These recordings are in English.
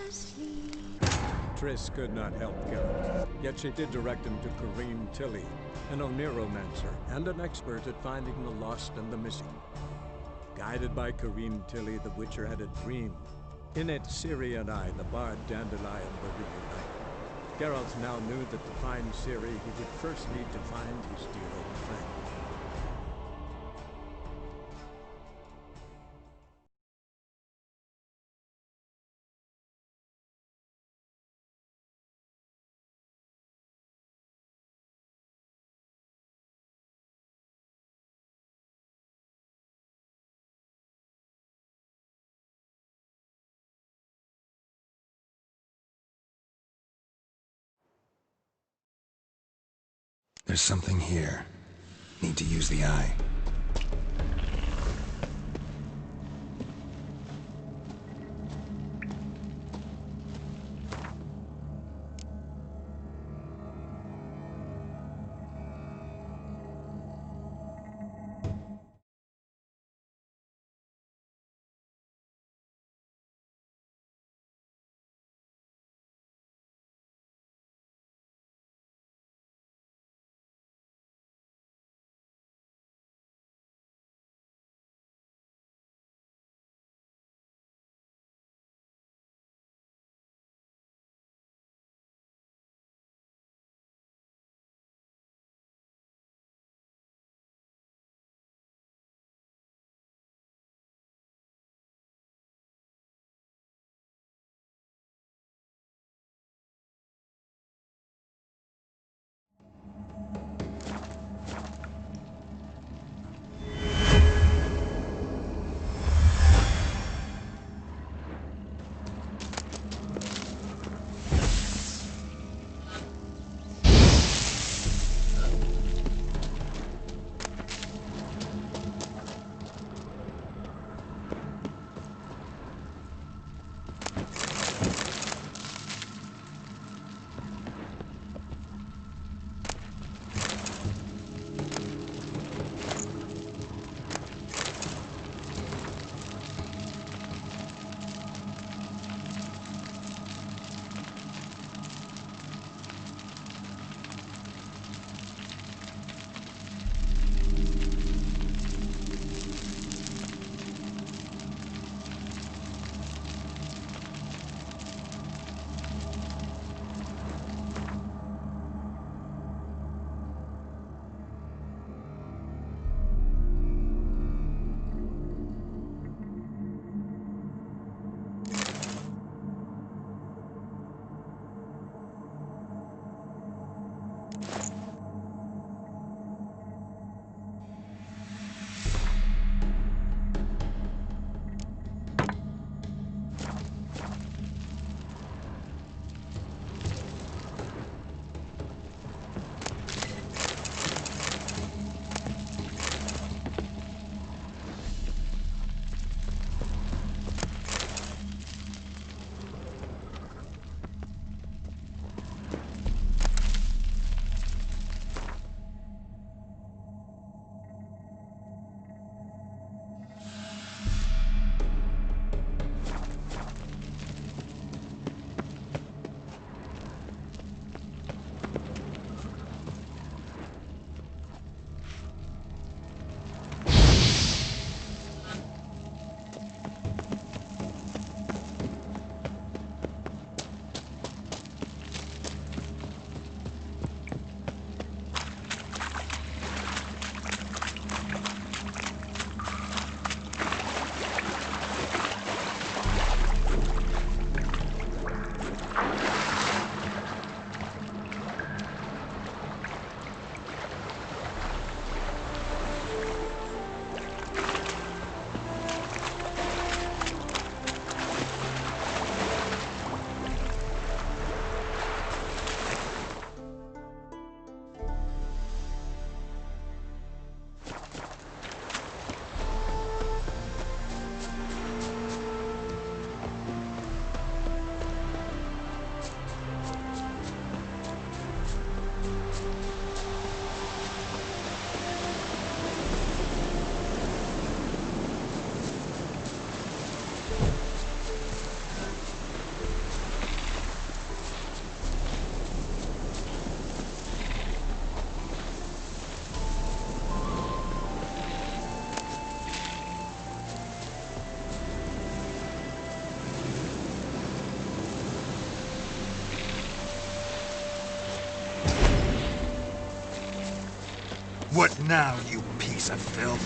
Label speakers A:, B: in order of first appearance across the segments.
A: Triss could not help Geralt, yet she did direct him to Corrine Tilly, an oneiromancer and an expert at finding the lost and the missing. Guided by Corrine Tilly, the Witcher had a dream. In it, Ciri and I, the bard Dandelion, were reunited. Geralt now knew that to find Ciri, he would first need to find his dear old friend.
B: There's something here. Need to use the eye. What now, you piece of filth?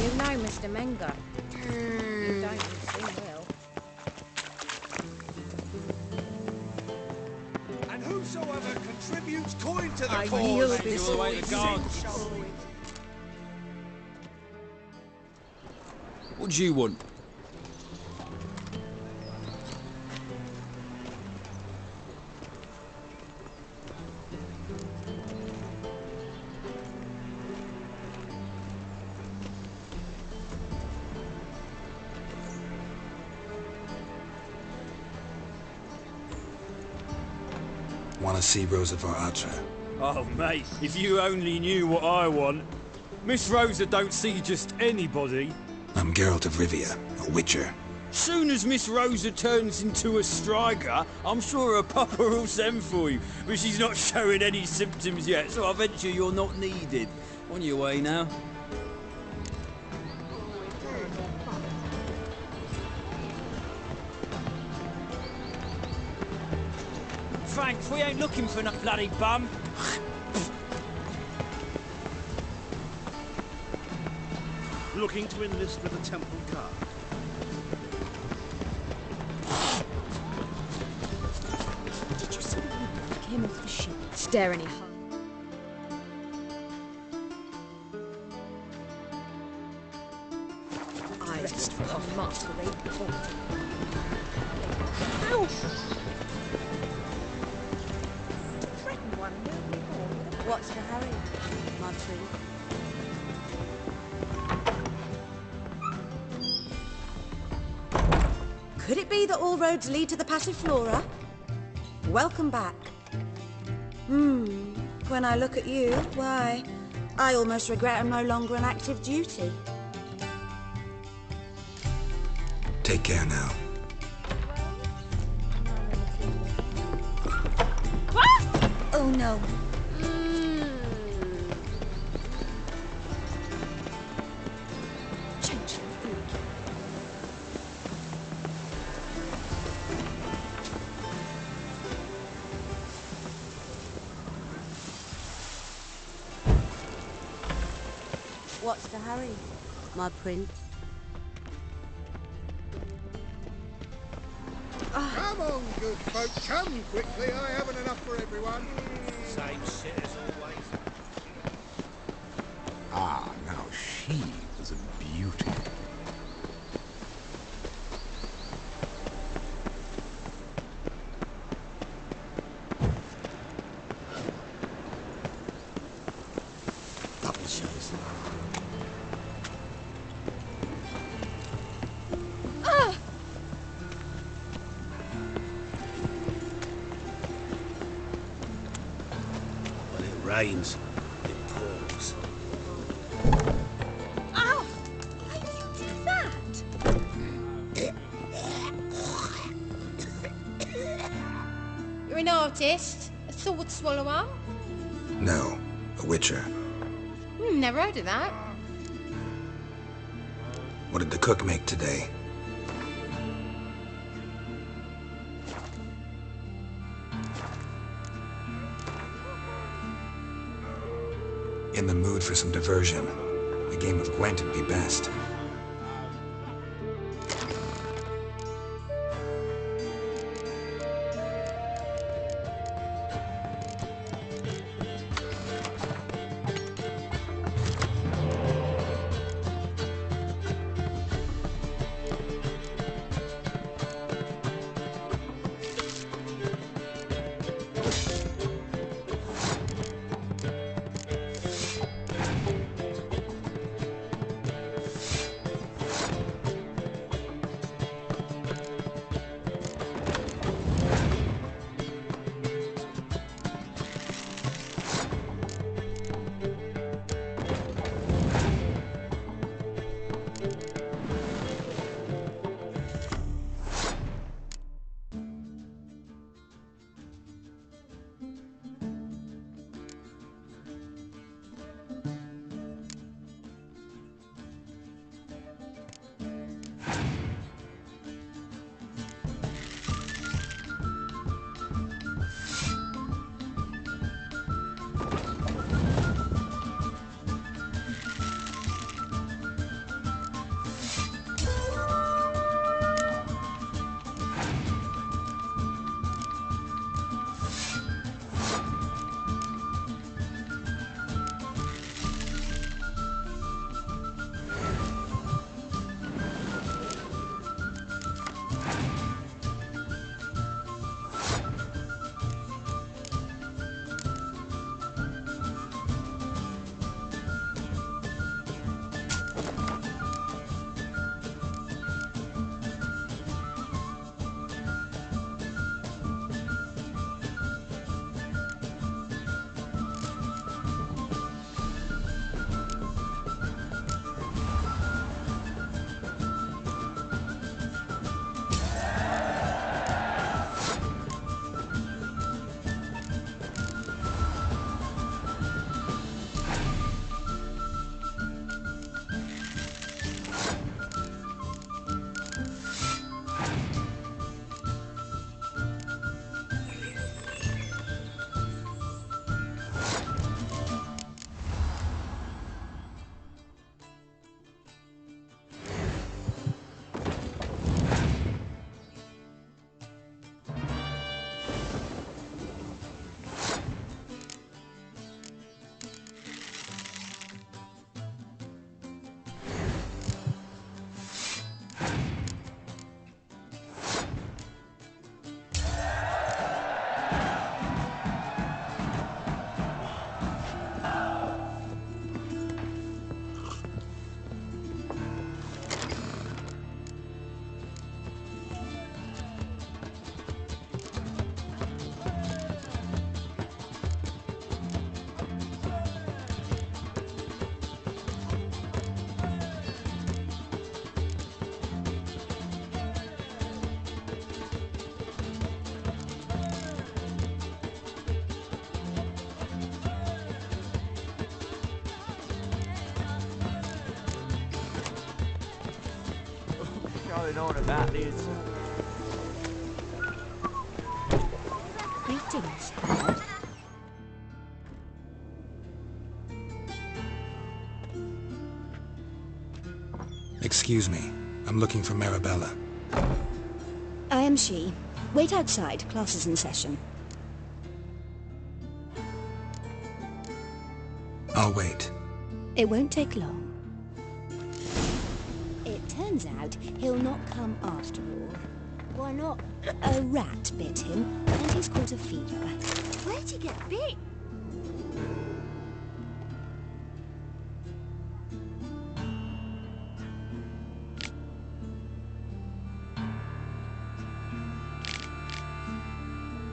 C: You know Mr. Menger. You don't, you soon will.
D: And whosoever contributes coin to the
C: I
D: cause...
C: will be
D: all the way to God.
E: What do you want?
B: Want to see Rosa for Atra?
F: Oh, mate, if you only knew what I want. Miss Rosa don't see just anybody.
B: I'm Geralt of Rivia, a witcher.
F: Soon as Miss Rosa turns into a striker, I'm sure her papa will send for you. But she's not showing any symptoms yet, so I venture you're not needed. On your way now. Thanks, we ain't looking for no bloody bum.
D: Looking to enlist with a temple guard.
C: Did you see the woman that came off the ship, staring at her? I just puff masquerade before. Ow! Threaten one, no more. What's the hurry, my friend? Could it be that all roads lead to the Passiflora? Welcome back. When I look at you, why, I almost regret I'm no longer on active duty.
B: Take care now.
C: Oh no. Change your food. What's the hurry, my prince?
D: Come on, good folk, come quickly. I haven't enough for everyone. Same shit as always.
B: Ah, now she's
E: was a beauty.
F: Double shows. When it rains, it pours.
C: Ow! Why did you do that?
G: You're an artist? A sword swallower?
B: No, a witcher.
G: Never heard of that.
B: What did the cook make today? In the mood for some diversion. A game of Gwent would be best.
H: Going on about this.
G: Greetings, Howard.
B: Excuse me. I'm looking for Marabella.
C: I am she. Wait outside. Class is in session.
B: I'll wait.
C: It won't take long.
E: turns out he'll not come after all.
G: Why not?
E: A rat bit him, and he's caught a fever.
G: Where'd he get bit?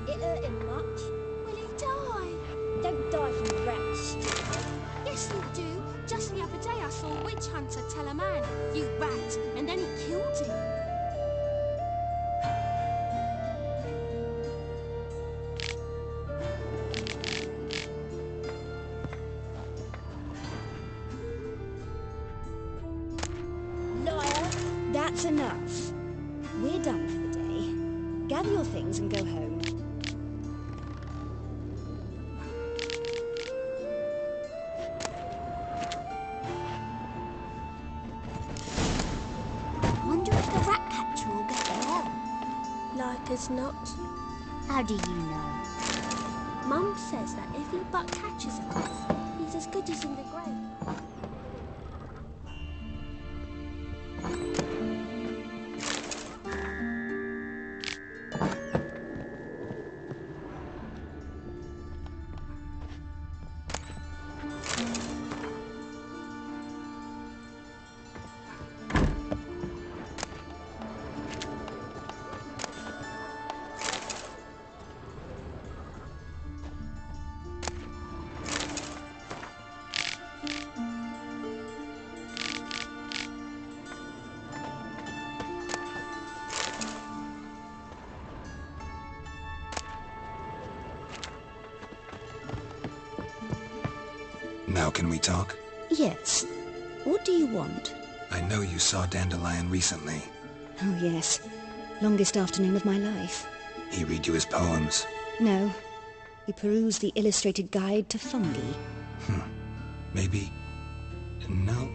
G: It hurt him much. Will he die? Don't die from rats, stupid. Yes, you do. Just the other day I saw a witch hunter tell a man, "You rat," and then he killed him.
E: Liar! That's enough. We're done for the day. Gather your things and go home.
G: Wonder if the rat catcher will get well.
H: Like as not.
G: How do you know?
H: Mum says that if he but catches enough, he's as good as in the grave.
B: Now can we talk?
E: Yes. What do you want?
B: I know you saw Dandelion recently.
E: Oh, yes. Longest afternoon of my life.
B: He read you his poems.
E: No. We perused the illustrated guide to fungi.
B: Maybe... No.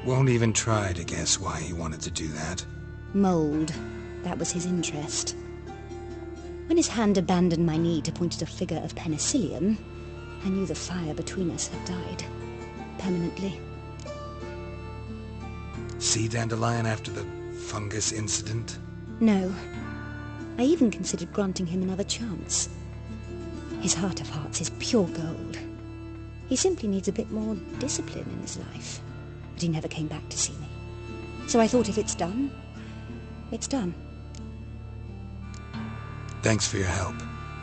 B: Won't even try to guess why he wanted to do that.
E: Mould. That was his interest. When his hand abandoned my knee to point at a figure of penicillium, I knew the fire between us had died. Permanently.
B: See Dandelion after the fungus incident?
E: No. I even considered granting him another chance. His heart of hearts is pure gold. He simply needs a bit more discipline in his life. But he never came back to see me. So I thought if it's done, it's done.
B: Thanks for your help.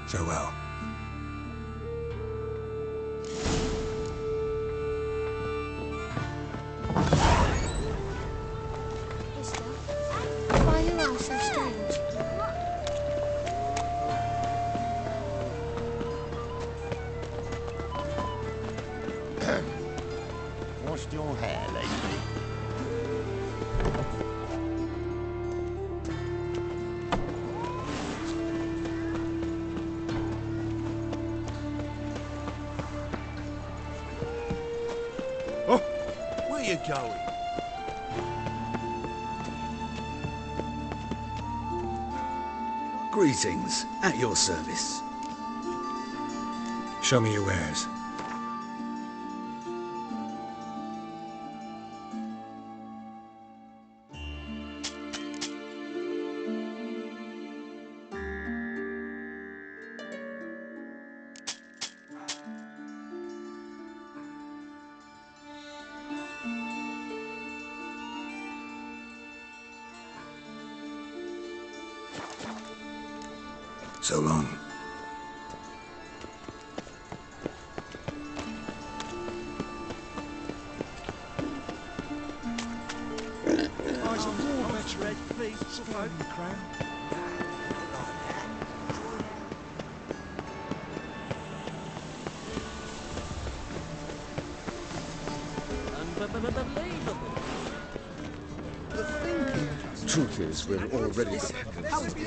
B: Farewell.
H: Why are your eyes so strange?
I: Washed your hair lately? Oh, where you going?
J: Greetings, at your service.
B: Show me your wares. So long.
I: Red, please. Crown.
J: Truth is, we're already economically.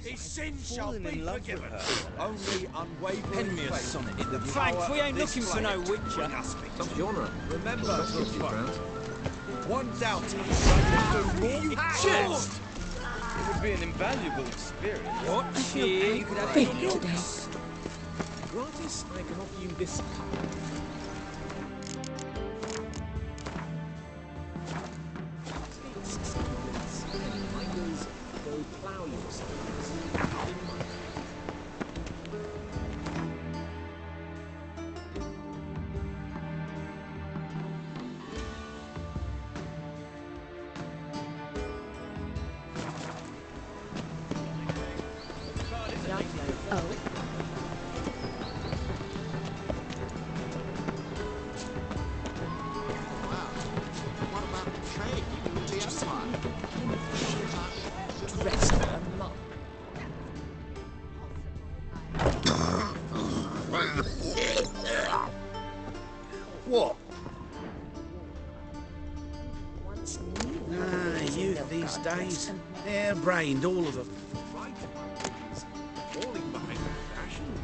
I: His sins shall be forgiven. Only unwavering
F: Pen me a
I: faith
F: sonnet.
I: in the
F: Thanks,
I: power
F: we ain't
I: of this
F: looking for no
I: land.
F: witcher.
I: Some genre. Remember, one doubt and you
F: Jest!
K: It would be an invaluable experience.
F: What? Cheer.
A: Gratis, I can offer you this cup.
E: It's new.
J: Youth these days. Hair-brained, all of them.
D: Falling behind the fashions.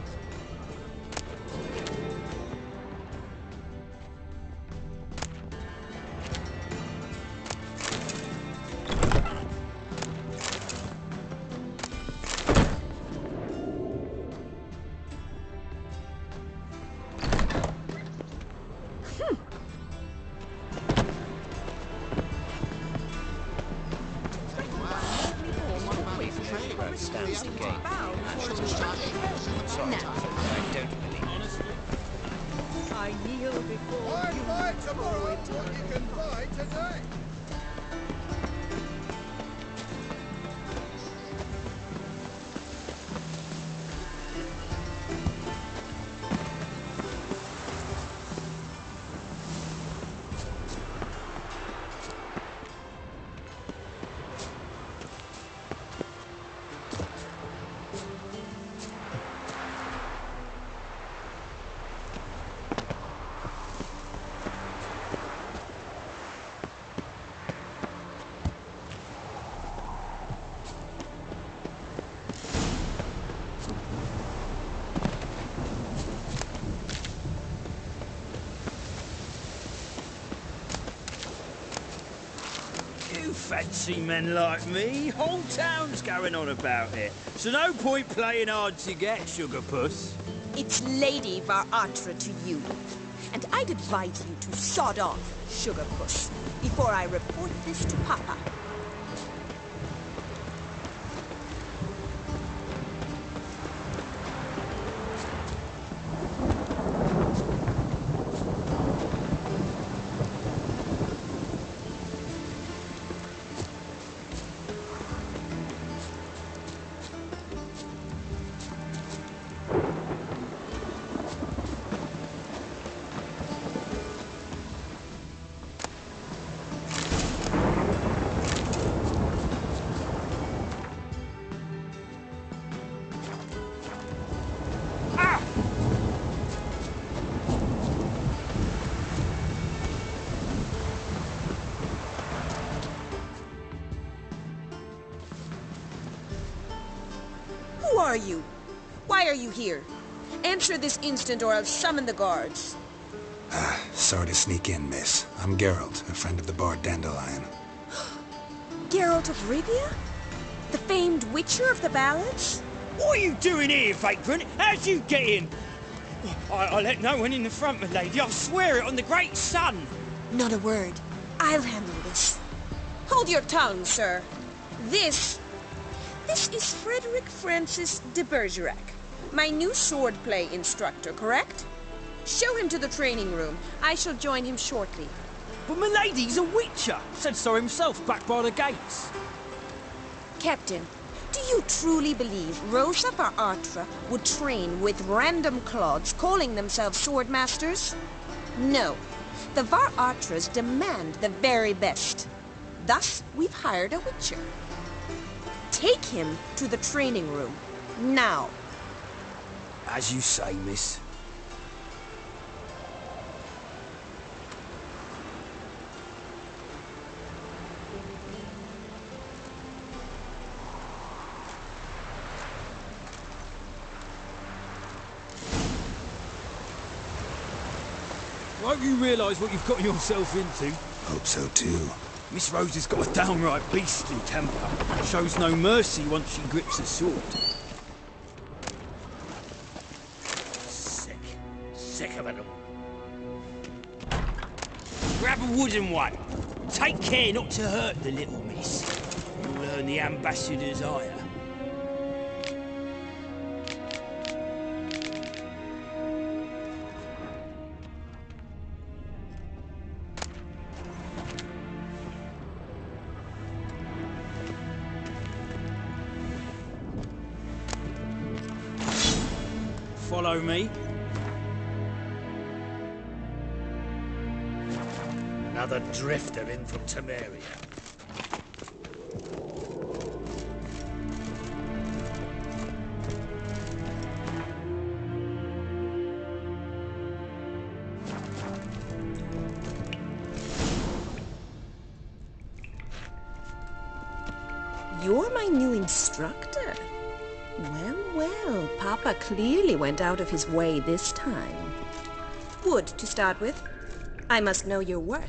L: I kneel before
D: Why
L: you.
D: buy tomorrow what you can buy today?
F: You fancy men like me? Whole town's going on about it. So no point playing hard to get, sugar puss.
L: It's Lady Varatra to you. And I'd advise you to sod off, sugar puss, before I report this to Papa. Who are you? Why are you here? Answer this instant or I'll summon the guards.
B: Sorry to sneak in, miss. I'm Geralt, a friend of the Bard Dandelion.
L: Geralt of Rivia? The famed witcher of the ballads?
F: What are you doing here, vagrant? How'd you get in? I let no one in the front, my lady. I swear it on the great sun.
L: Not a word. I'll handle this. Hold your tongue, sir. This is Frederick Francis de Bergerac, my new swordplay instructor, correct? Show him to the training room. I shall join him shortly.
F: But my lady's a witcher. Said so himself back by the gates.
L: Captain, do you truly believe Rosa Varatra would train with random clods calling themselves swordmasters? No. The Varatras demand the very best. Thus, we've hired a witcher. Take him to the training room. Now.
F: As you say, miss. Won't you realise what you've got yourself into?
B: Hope so too.
F: Miss Rose has got a downright beastly temper. Shows no mercy once she grips a sword. Sick of it all. Grab a wooden one. Take care not to hurt the little miss. You'll earn the ambassador's ire. Follow me.
J: Another drifter in from Temeria.
L: You're my new instructor. Well, well, Papa clearly went out of his way this time. Wood, to start with. I must know your worth.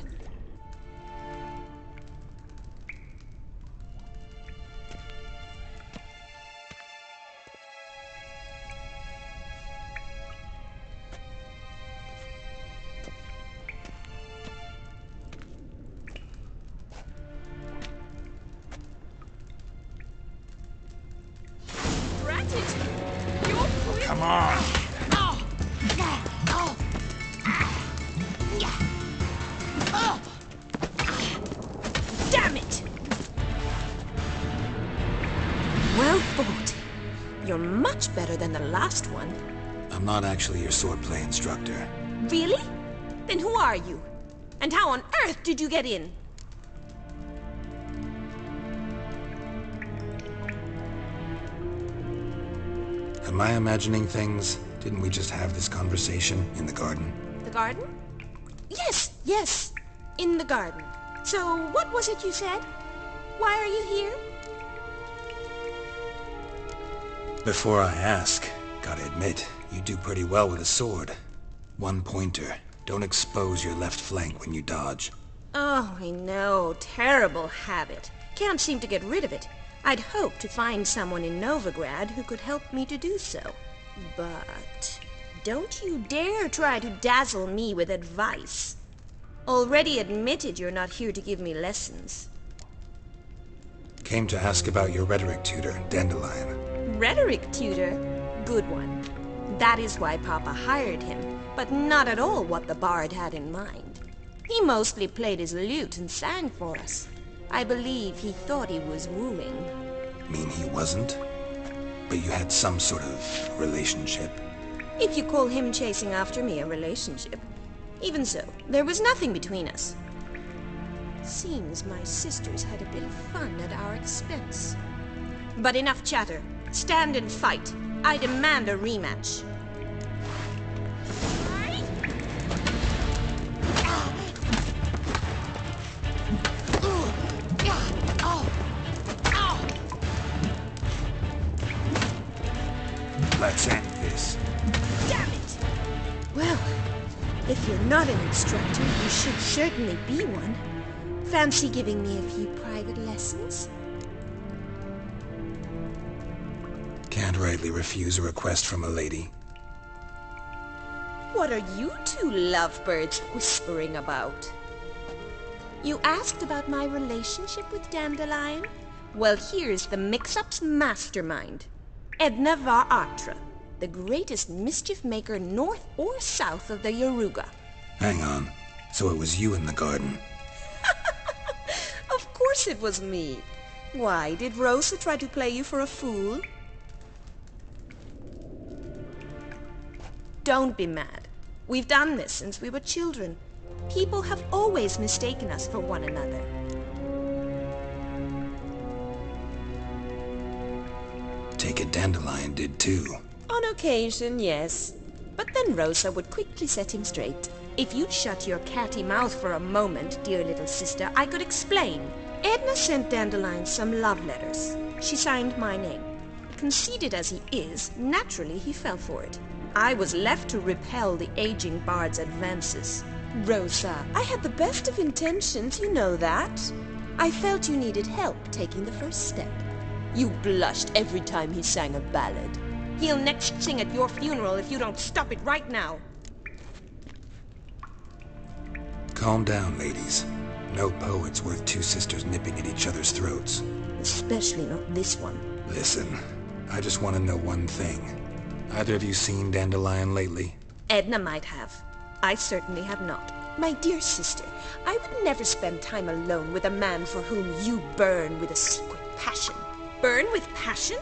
B: Come on!
L: Damn it! Well fought. You're much better than the last one.
B: I'm not actually your swordplay instructor.
L: Really? Then who are you? And how on earth did you get in?
B: Am I imagining things? Didn't we just have this conversation in the garden?
L: The garden? Yes, yes. In the garden. So, what was it you said? Why are you here?
B: Before I ask, gotta admit, you do pretty well with a sword. One pointer. Don't expose your left flank when you dodge.
L: Oh, I know. Terrible habit. Can't seem to get rid of it. I'd hoped to find someone in Novigrad who could help me to do so. But don't you dare try to dazzle me with advice. Already admitted you're not here to give me lessons.
B: Came to ask about your rhetoric tutor, Dandelion.
L: Rhetoric tutor? Good one. That is why Papa hired him, but not at all what the bard had in mind. He mostly played his lute and sang for us. I believe he thought he was wooing.
B: Mean he wasn't? But you had some sort of relationship?
L: If you call him chasing after me a relationship. Even so, there was nothing between us. Seems my sisters had a bit of fun at our expense. But enough chatter. Stand and fight. I demand a rematch.
B: Let's end this.
L: Damn it! Well, if you're not an instructor, you should certainly be one. Fancy giving me a few private lessons?
B: Can't rightly refuse a request from a lady.
L: What are you two lovebirds whispering about? You asked about my relationship with Dandelion? Well, here's the mix-up's mastermind. Edna var Atra, the greatest mischief maker north or south of the Yaruga.
B: Hang on. So it was you in the garden?
L: Of course it was me. Why, did Rosa try to play you for a fool? Don't be mad. We've done this since we were children. People have always mistaken us for one another.
B: Take it Dandelion did too.
L: On occasion, yes. But then Rosa would quickly set him straight. If you'd shut your catty mouth for a moment, dear little sister, I could explain. Edna sent Dandelion some love letters. She signed my name. Conceited as he is, naturally he fell for it. I was left to repel the aging bard's advances. Rosa, I had the best of intentions, you know that. I felt you needed help taking the first step. You blushed every time he sang a ballad. He'll next sing at your funeral if you don't stop it right now.
B: Calm down, ladies. No poet's worth two sisters nipping at each other's throats.
L: Especially not this one.
B: Listen, I just want to know one thing. Either of you seen Dandelion lately?
L: Edna might have. I certainly have not. My dear sister, I would never spend time alone with a man for whom you burn with a secret passion. Burn with passion?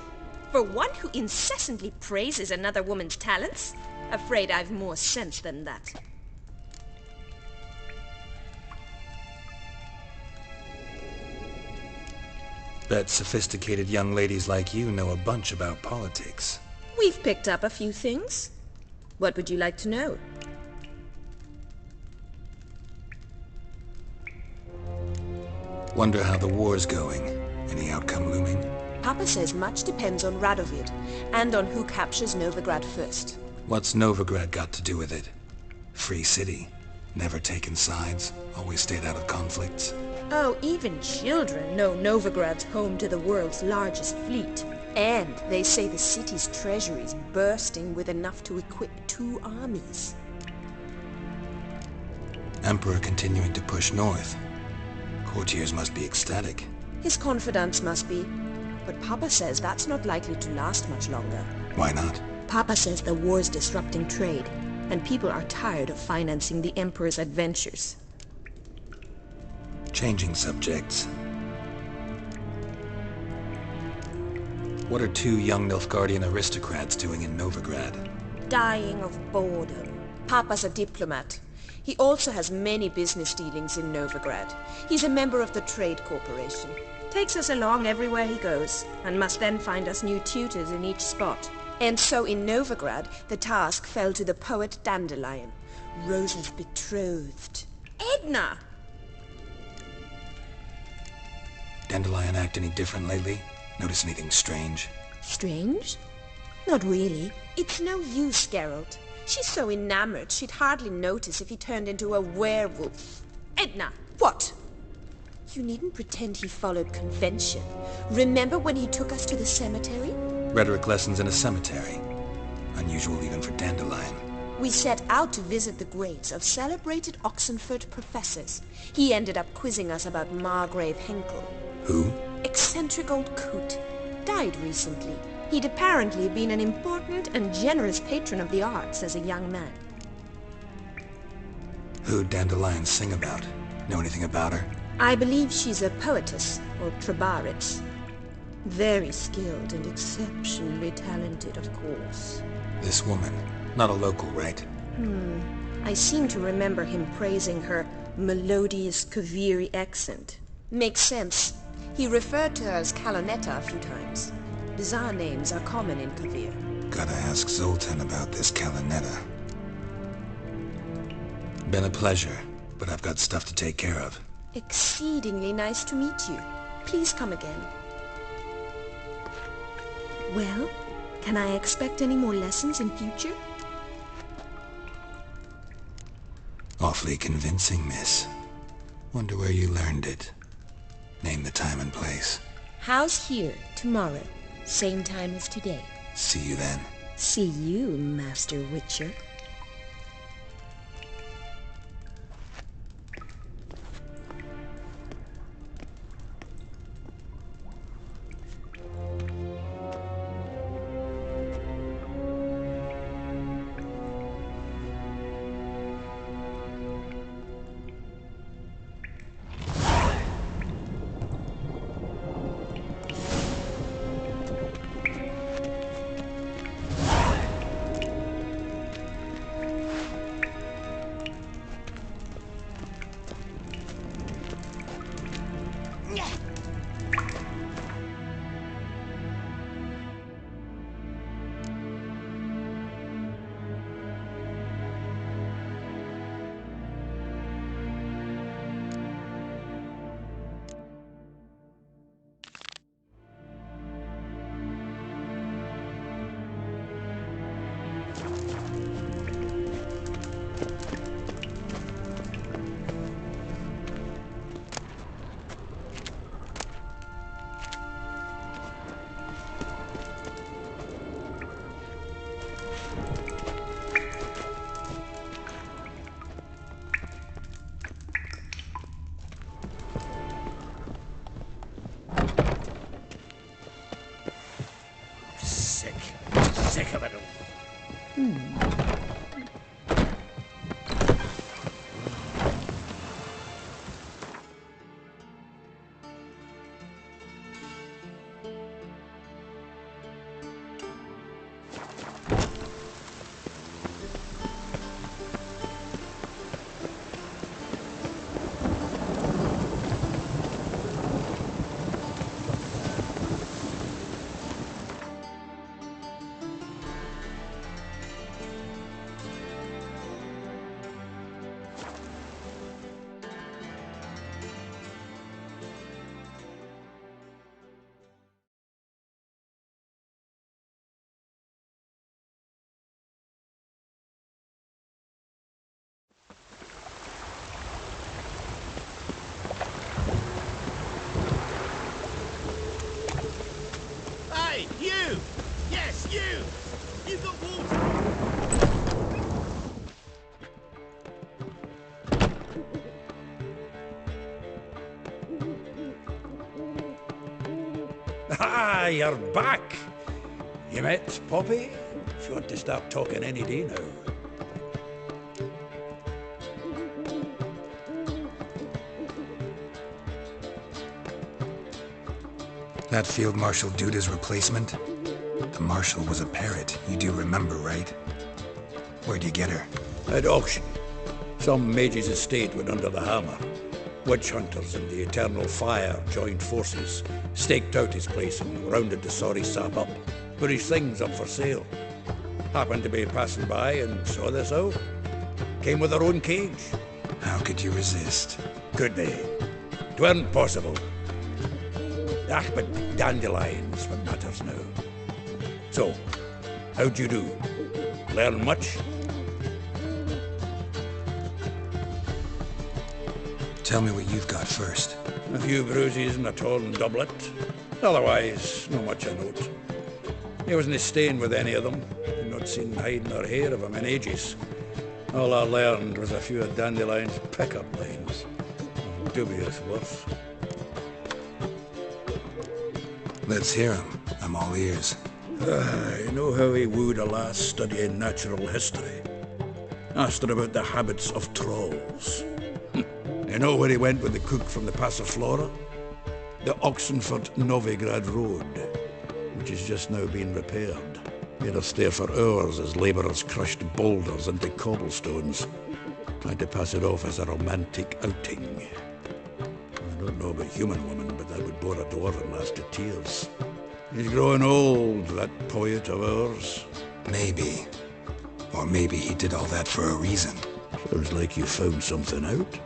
L: For one who incessantly praises another woman's talents? Afraid I've more sense than that.
B: Bet sophisticated young ladies like you know a bunch about politics.
L: We've picked up a few things. What would you like to know?
B: Wonder how the war's going. Any outcome looming?
L: Papa says much depends on Radovid, and on who captures Novigrad first.
B: What's Novigrad got to do with it? Free city. Never taken sides. Always stayed out of conflicts.
L: Oh, even children know Novigrad's home to the world's largest fleet. And they say the city's treasury's bursting with enough to equip 2 armies.
B: Emperor continuing to push north. Courtiers must be ecstatic.
L: His confidants must be. But Papa says that's not likely to last much longer.
B: Why not?
L: Papa says the war's disrupting trade, and people are tired of financing the Emperor's adventures.
B: Changing subjects. What are 2 young Nilfgaardian aristocrats doing in Novigrad?
L: Dying of boredom. Papa's a diplomat. He also has many business dealings in Novigrad. He's a member of the Trade Corporation. Takes us along everywhere he goes, and must then find us new tutors in each spot. And so in Novigrad, the task fell to the poet Dandelion, Rosa's betrothed. Edna!
B: Dandelion act any different lately? Notice anything strange?
L: Strange? Not really. It's no use, Geralt. She's so enamored she'd hardly notice if he turned into a werewolf. Edna! What? You needn't pretend he followed convention. Remember when he took us to the cemetery?
B: Rhetoric lessons in a cemetery. Unusual even for Dandelion.
L: We set out to visit the graves of celebrated Oxenford professors. He ended up quizzing us about Margrave Henkel.
B: Who?
L: Eccentric old coot. Died recently. He'd apparently been an important and generous patron of the arts as a young man.
B: Who'd Dandelion sing about? Know anything about her?
L: I believe she's a poetess, or trabaritz. Very skilled and exceptionally talented, of course.
B: This woman. Not a local, right?
L: I seem to remember him praising her melodious Kaviri accent. Makes sense. He referred to her as Calonetta a few times. Bizarre names are common in Kavir.
B: Gotta ask Zoltan about this Calonetta. Been a pleasure, but I've got stuff to take care of.
L: Exceedingly nice to meet you. Please come again. Well, can I expect any more lessons in future?
B: Awfully convincing, miss. Wonder where you learned it. Name the time and place.
L: House here, tomorrow. Same time as today.
B: See you then.
L: See you, Master Witcher.
J: Sick of it all. Ah, you're back! You met Poppy? She ought to start talking any day now.
B: That Field Marshal Duda's replacement? The Marshal was a parrot, you do remember, right? Where'd you get her?
J: At auction. Some mage's estate went under the hammer. Witch hunters and the Eternal Fire joined forces, staked out his place and rounded the sorry sap up. Put his things up for sale. Happened to be passing by and saw this out. Came with her own cage.
B: How could you resist?
J: Could they? 'Tweren't possible. Ah, but dandelions what matters now. So, how'd you do? Learn much?
B: Tell me what you've got first.
J: A few bruises and a torn doublet. Otherwise, not much of note. He wasn't staying with any of them. I'd not seen hide nor hair of him in ages. All I learned was a few of Dandelion's pick-up lines. Dubious worth.
B: Let's hear him. I'm all ears.
J: You know how he wooed a lass studying natural history? Asked her about the habits of trolls. You know where he went with the cook from the Passiflora? The Oxenford-Novigrad Road, which is just now being repaired. Made her stare for hours as labourers crushed boulders into cobblestones, trying to pass it off as a romantic outing. I don't know about human women, but that would bore a dwarven lass to tears. He's growing old, that poet of ours.
B: Maybe. Or maybe he did all that for a reason.
J: Sounds like you found something out.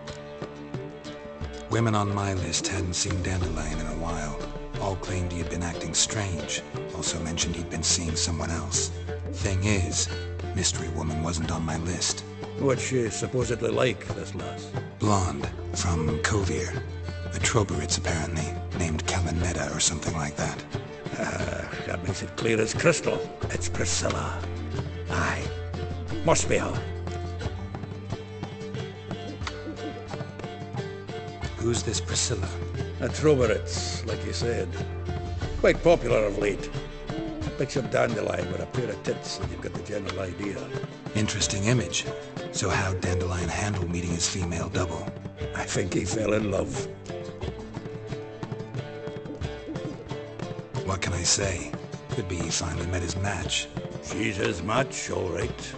B: Women on my list hadn't seen Dandelion in a while. All claimed he had been acting strange. Also mentioned he'd been seeing someone else. Thing is, Mystery Woman wasn't on my list.
J: What's she supposedly like, this lass?
B: Blonde, from Kovir. A Troberitz, apparently, named Kalinetta or something like that.
J: That makes it clear as crystal. It's Priscilla. Aye. Must be her.
B: Who's this Priscilla?
J: A Troberitz, like you said. Quite popular of late. Picture Dandelion with a pair of tits and you've got the general idea.
B: Interesting image. So how'd Dandelion handle meeting his female double?
J: I think he fell in love.
B: What can I say? Could be he finally met his match.
J: She's his match, all right.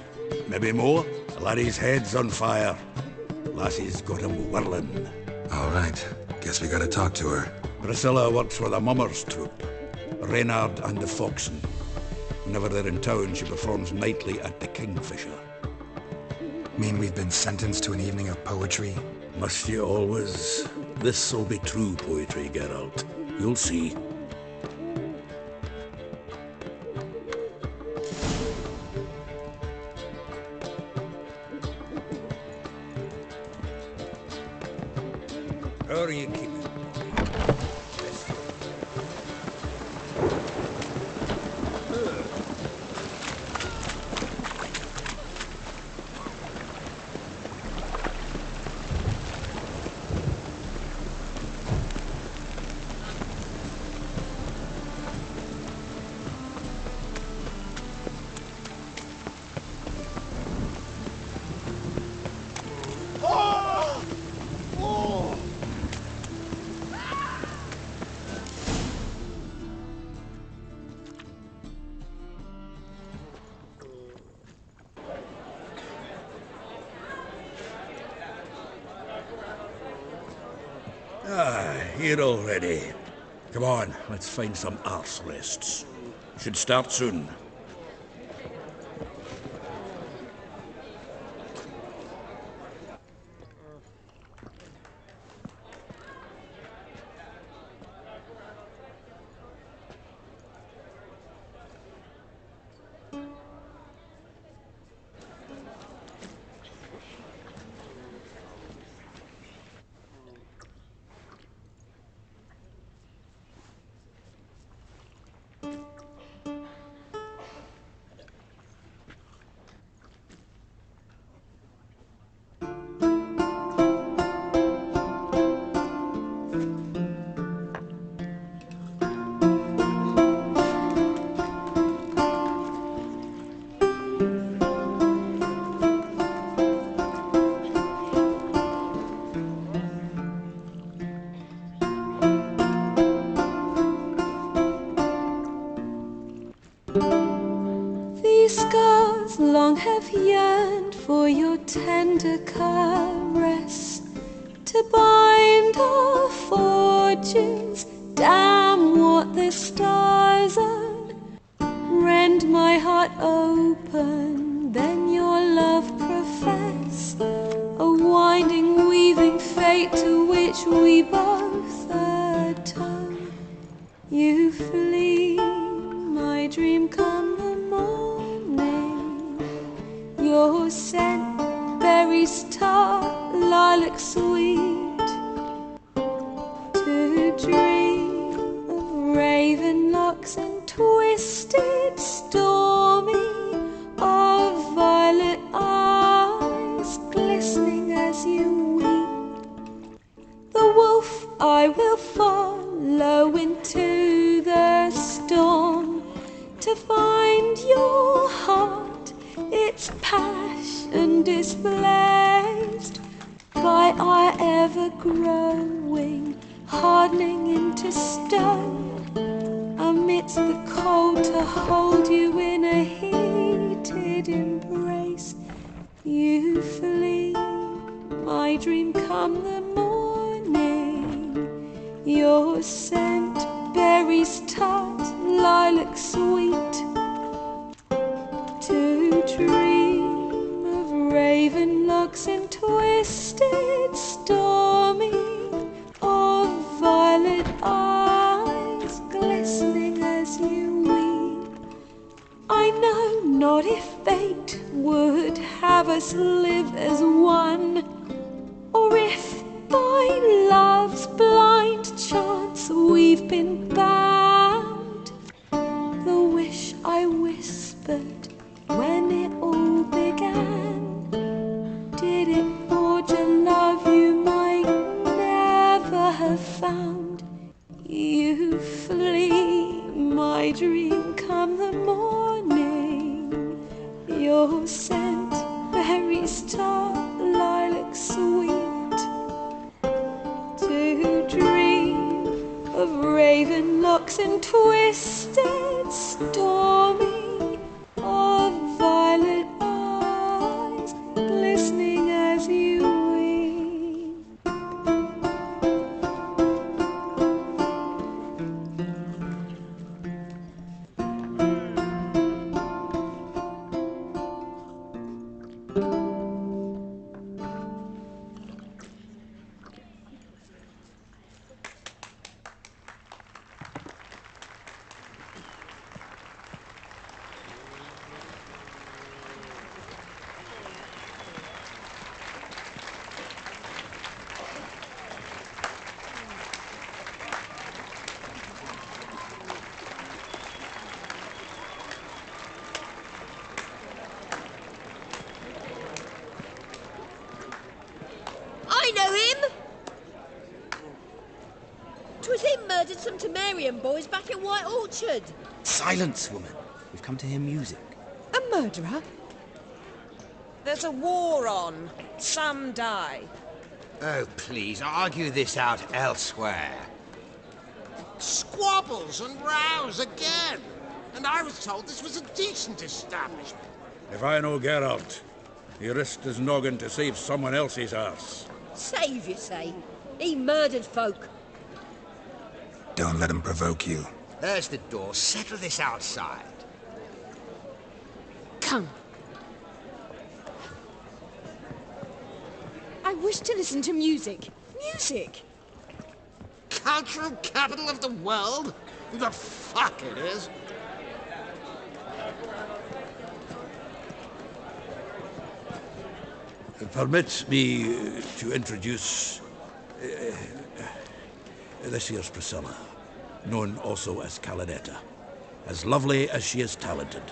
J: Maybe more. Laddie's head's on fire. Lassie's got him whirling.
B: All right. Guess we gotta talk to her.
J: Priscilla works with a mummers troupe. Reynard and the Foxen. Whenever they're in town, she performs nightly at the Kingfisher.
B: Mean we've been sentenced to an evening of poetry?
J: Must you always? This'll be true poetry, Geralt. You'll see. How are you keeping? Here already. Come on, let's find some arse rests. Should start soon.
M: for your tender caress, to bind our fortunes. Damn what the stars are. Rend my heart open, then your love profess, a winding, weaving fate to which we both atone. You flee, my dream come the morning, your scent, berries tart, lilac sweet, to dream of raven locks and twisted, stormy, of violet eyes glistening as you weep. The wolf I will follow into the storm, to find your heart, its passion displaced by our ever-growing, hardening into stone, amidst the cold to hold you in a heated embrace. You flee, my dream come the morning, your scent, berries tart, lilac sweet, to dream of raven locks and twisted, stormy, of violet eyes glistening as you weep. I know not if fate would have us live as one, or if by love's blind chance we've been bound. The wish I whispered when it all began, did it forge a love you might never have found? You flee, my dream come the morning, your scent, berries tart, lilac sweet, to dream of raven locks and twisted, stormy, of violet eyes glistening as you weep.
N: I know him! 'Twas him murdered some Temerian boys back in White Orchard.
O: Silence, woman. We've come to hear music.
L: A murderer? There's a war on. Some die.
P: Oh, please, argue this out elsewhere.
D: Squabbles and rows again. And I was told this was a decent establishment.
J: If I know Geralt, he risked his noggin to save someone else's arse.
N: Save, you say? He murdered folk.
B: Don't let him provoke you.
P: There's the door. Settle this outside.
L: Come. I wish to listen to music. Music!
D: Cultural capital of the world? Who the fuck it is?
J: Permit me to introduce this here's Priscilla, known also as Calinetta, as lovely as she is talented.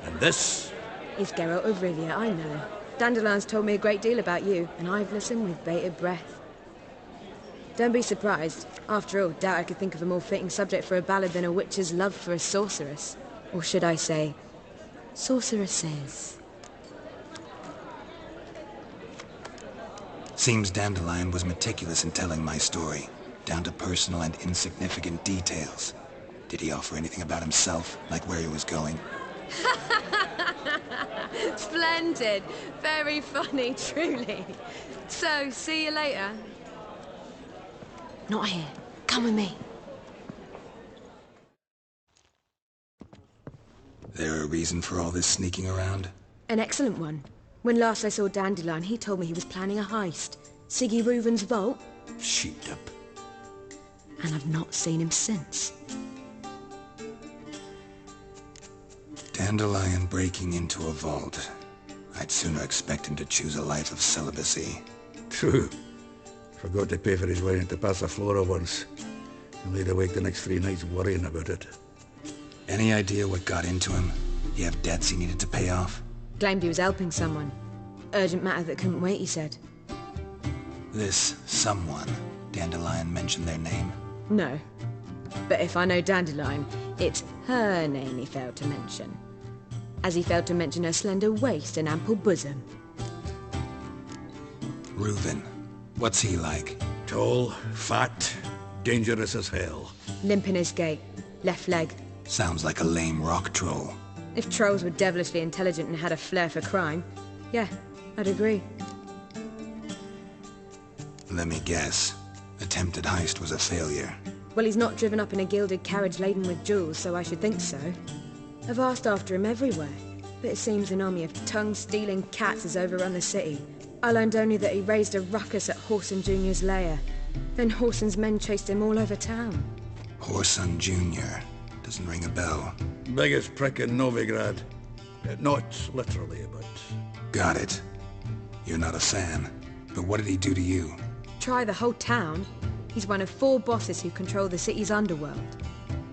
J: And this
Q: is Geralt of Rivia, I know. Dandelion's told me a great deal about you, and I've listened with bated breath. Don't be surprised. After all, doubt I could think of a more fitting subject for a ballad than a witch's love for a sorceress. Or should I say, sorceresses.
B: Seems Dandelion was meticulous in telling my story, down to personal and insignificant details. Did he offer anything about himself, like where he was going?
Q: Splendid. Very funny, truly. So, see you later. Not here. Come with me.
B: There a reason for all this sneaking around?
Q: An excellent one. When last I saw Dandelion, he told me he was planning a heist. Siggy Reuven's vault.
J: Sheeped up.
Q: And I've not seen him since.
B: Dandelion breaking into a vault. I'd sooner expect him to choose a life of celibacy.
J: True. Forgot to pay for his wine at the Casa Flora once. And laid awake the next 3 nights worrying about it.
B: Any idea what got into him? He have debts he needed to pay off?
Q: Claimed he was helping someone. Urgent matter that couldn't wait, he said.
B: This someone, Dandelion mentioned their name?
Q: No. But if I know Dandelion, it's her name he failed to mention. As he failed to mention her slender waist and ample bosom.
B: Reuven. What's he like?
J: Tall, fat, dangerous as hell.
Q: Limp in his gait. Left leg.
B: Sounds like a lame rock troll.
Q: If trolls were devilishly intelligent and had a flair for crime, yeah, I'd agree.
B: Let me guess. Attempted heist was a failure.
Q: Well, he's not driven up in a gilded carriage laden with jewels, so I should think so. I've asked after him everywhere, but it seems an army of tongue-stealing cats has overrun the city. I learned only that he raised a ruckus at Whoreson Jr.'s lair. Then Whoreson's men chased him all over town.
B: Whoreson Jr. Doesn't ring a bell.
J: Biggest prick in Novigrad. Not literally, but...
B: Got it. You're not a fan. But what did he do to you?
Q: Try the whole town. He's one of 4 bosses who control the city's underworld.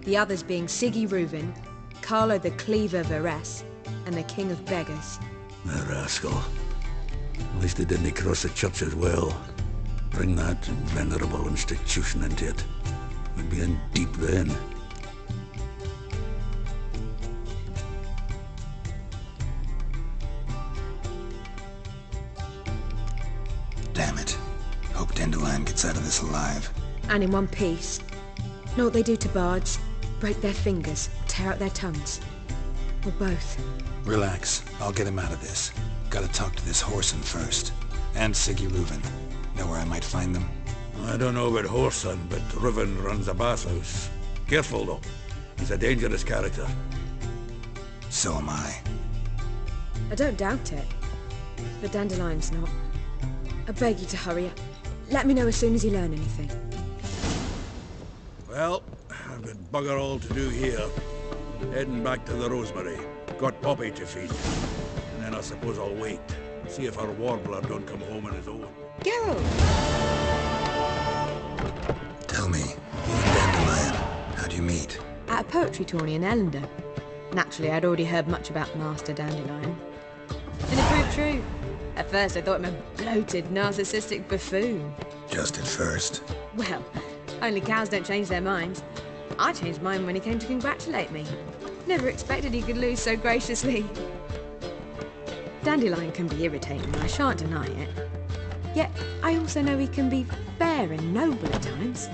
Q: The others being Siggy Reuven, Carlo the Cleaver Varese, and the King of Beggars.
J: The rascal. At least he didn't cross the church as well. Bring that venerable institution into it. We'd be in deep then.
B: Damn it. Hope Dandelion gets out of this alive.
Q: And in one piece. Know what they do to bards? Break their fingers, tear out their tongues. Or both.
B: Relax. I'll get him out of this. Gotta talk to this Whoreson first. And Siggy Reuven. Know where I might find them?
J: I don't know about Whoreson, but Reuven runs a bathhouse. Careful, though. He's a dangerous character.
B: So am I.
Q: I don't doubt it. But Dandelion's not. I beg you to hurry up. Let me know as soon as you learn anything.
J: Well, I've got bugger all to do here. Heading back to the Rosemary. Got Poppy to feed. And then I suppose I'll wait. See if our warbler don't come home on his own.
Q: Geralt!
B: Tell me, you and Dandelion, how'd you meet?
Q: At a poetry tourney in Ellendon. Naturally, I'd already heard much about Master Dandelion. And it proved true. At first, I thought him a bloated, narcissistic buffoon.
B: Just at first.
Q: Well, only cows don't change their minds. I changed mine when he came to congratulate me. Never expected he could lose so graciously. Dandelion can be irritating, I shan't deny it. Yet, I also know he can be fair and noble at times.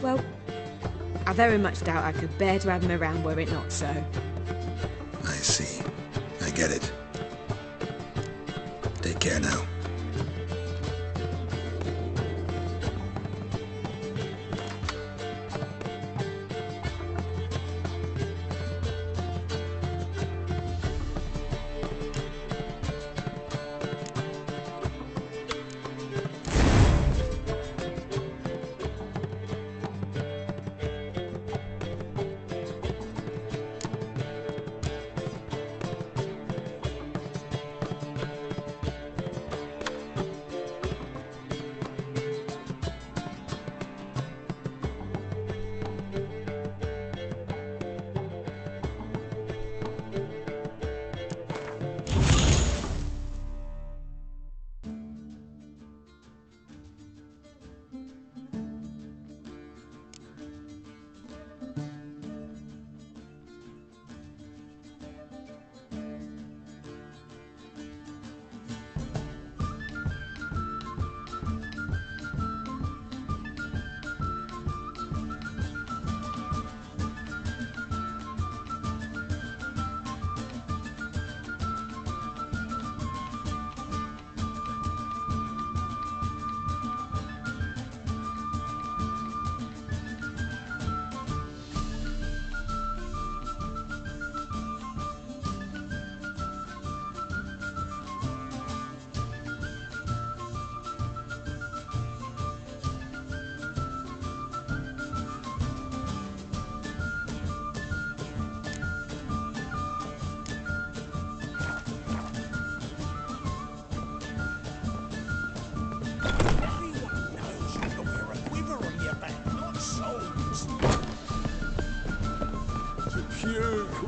Q: Well, I very much doubt I could bear to have him around were it not so.
B: I see. I get it. Take care now.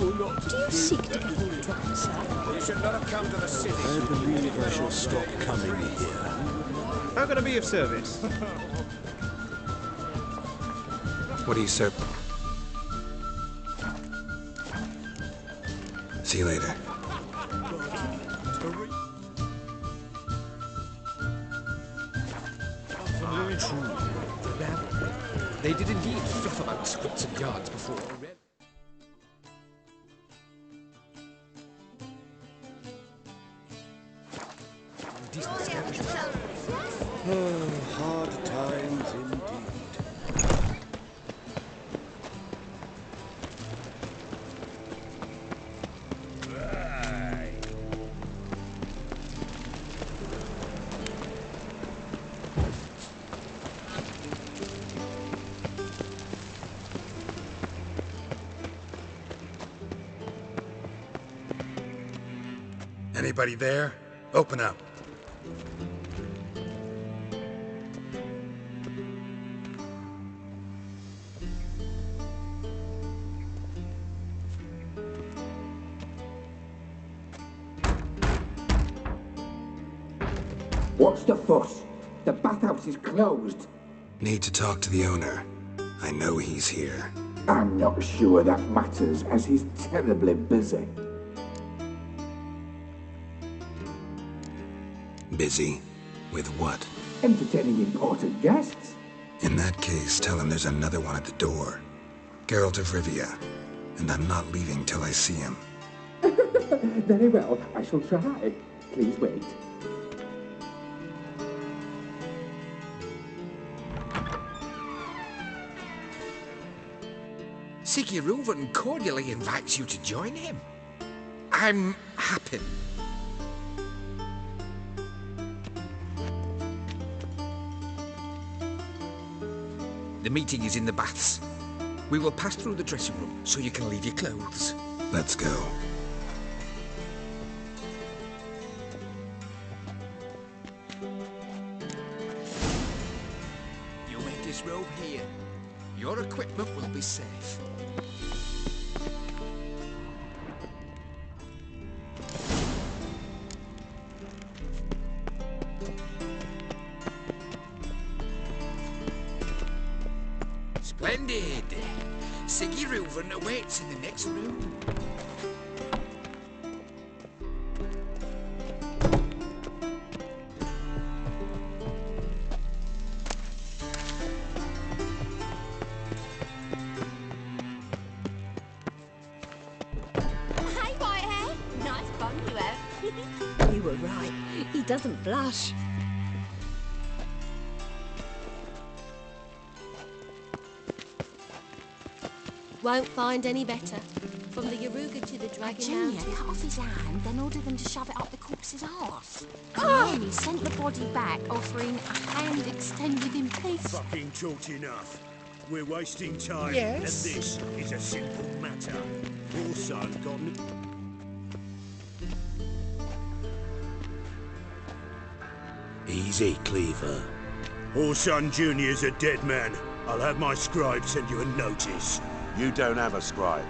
N: or not.
E: Do you seek to get eavesdropping, sir?
A: You should not have come to the city.
I: I believe I shall stop coming here.
K: How can I be of service?
B: What do you serve? See you later.
R: True. They did indeed fluff about scripts and yards before.
I: Hard times indeed.
B: Anybody there? Open up.
S: What's the fuss? The bathhouse is closed.
B: Need to talk to the owner. I know he's here.
S: I'm not sure that matters, as he's terribly busy.
B: Busy? With what?
S: Entertaining important guests.
B: In that case, tell him there's another one at the door. Geralt of Rivia. And I'm not leaving till I see him.
S: Very well, I shall try. Please wait.
D: Sigurd cordially invites you to join him. I'm happy. The meeting is in the baths. We will pass through the dressing room so you can leave your clothes.
B: Let's go.
D: You'll make this robe here. Your equipment will be safe. Splendid! Sigurd awaits in the next room.
G: Hey, Whitehair. Nice bun you have.
E: You were right. He doesn't blush.
G: Won't find any better. From the Yaruga to the Dragon
L: Junior
G: Mountain.
L: cut off his hand, then ordered them to shove it up the corpse's arse. And then he sent the body back, offering a hand extended in peace.
T: Fucking talked enough. We're wasting time.
L: Yes.
T: And this is a simple matter. Your son got an... Easy, Cleaver. Orson Jr.'s a dead man. I'll have my scribe send you a notice.
I: You don't have a scribe.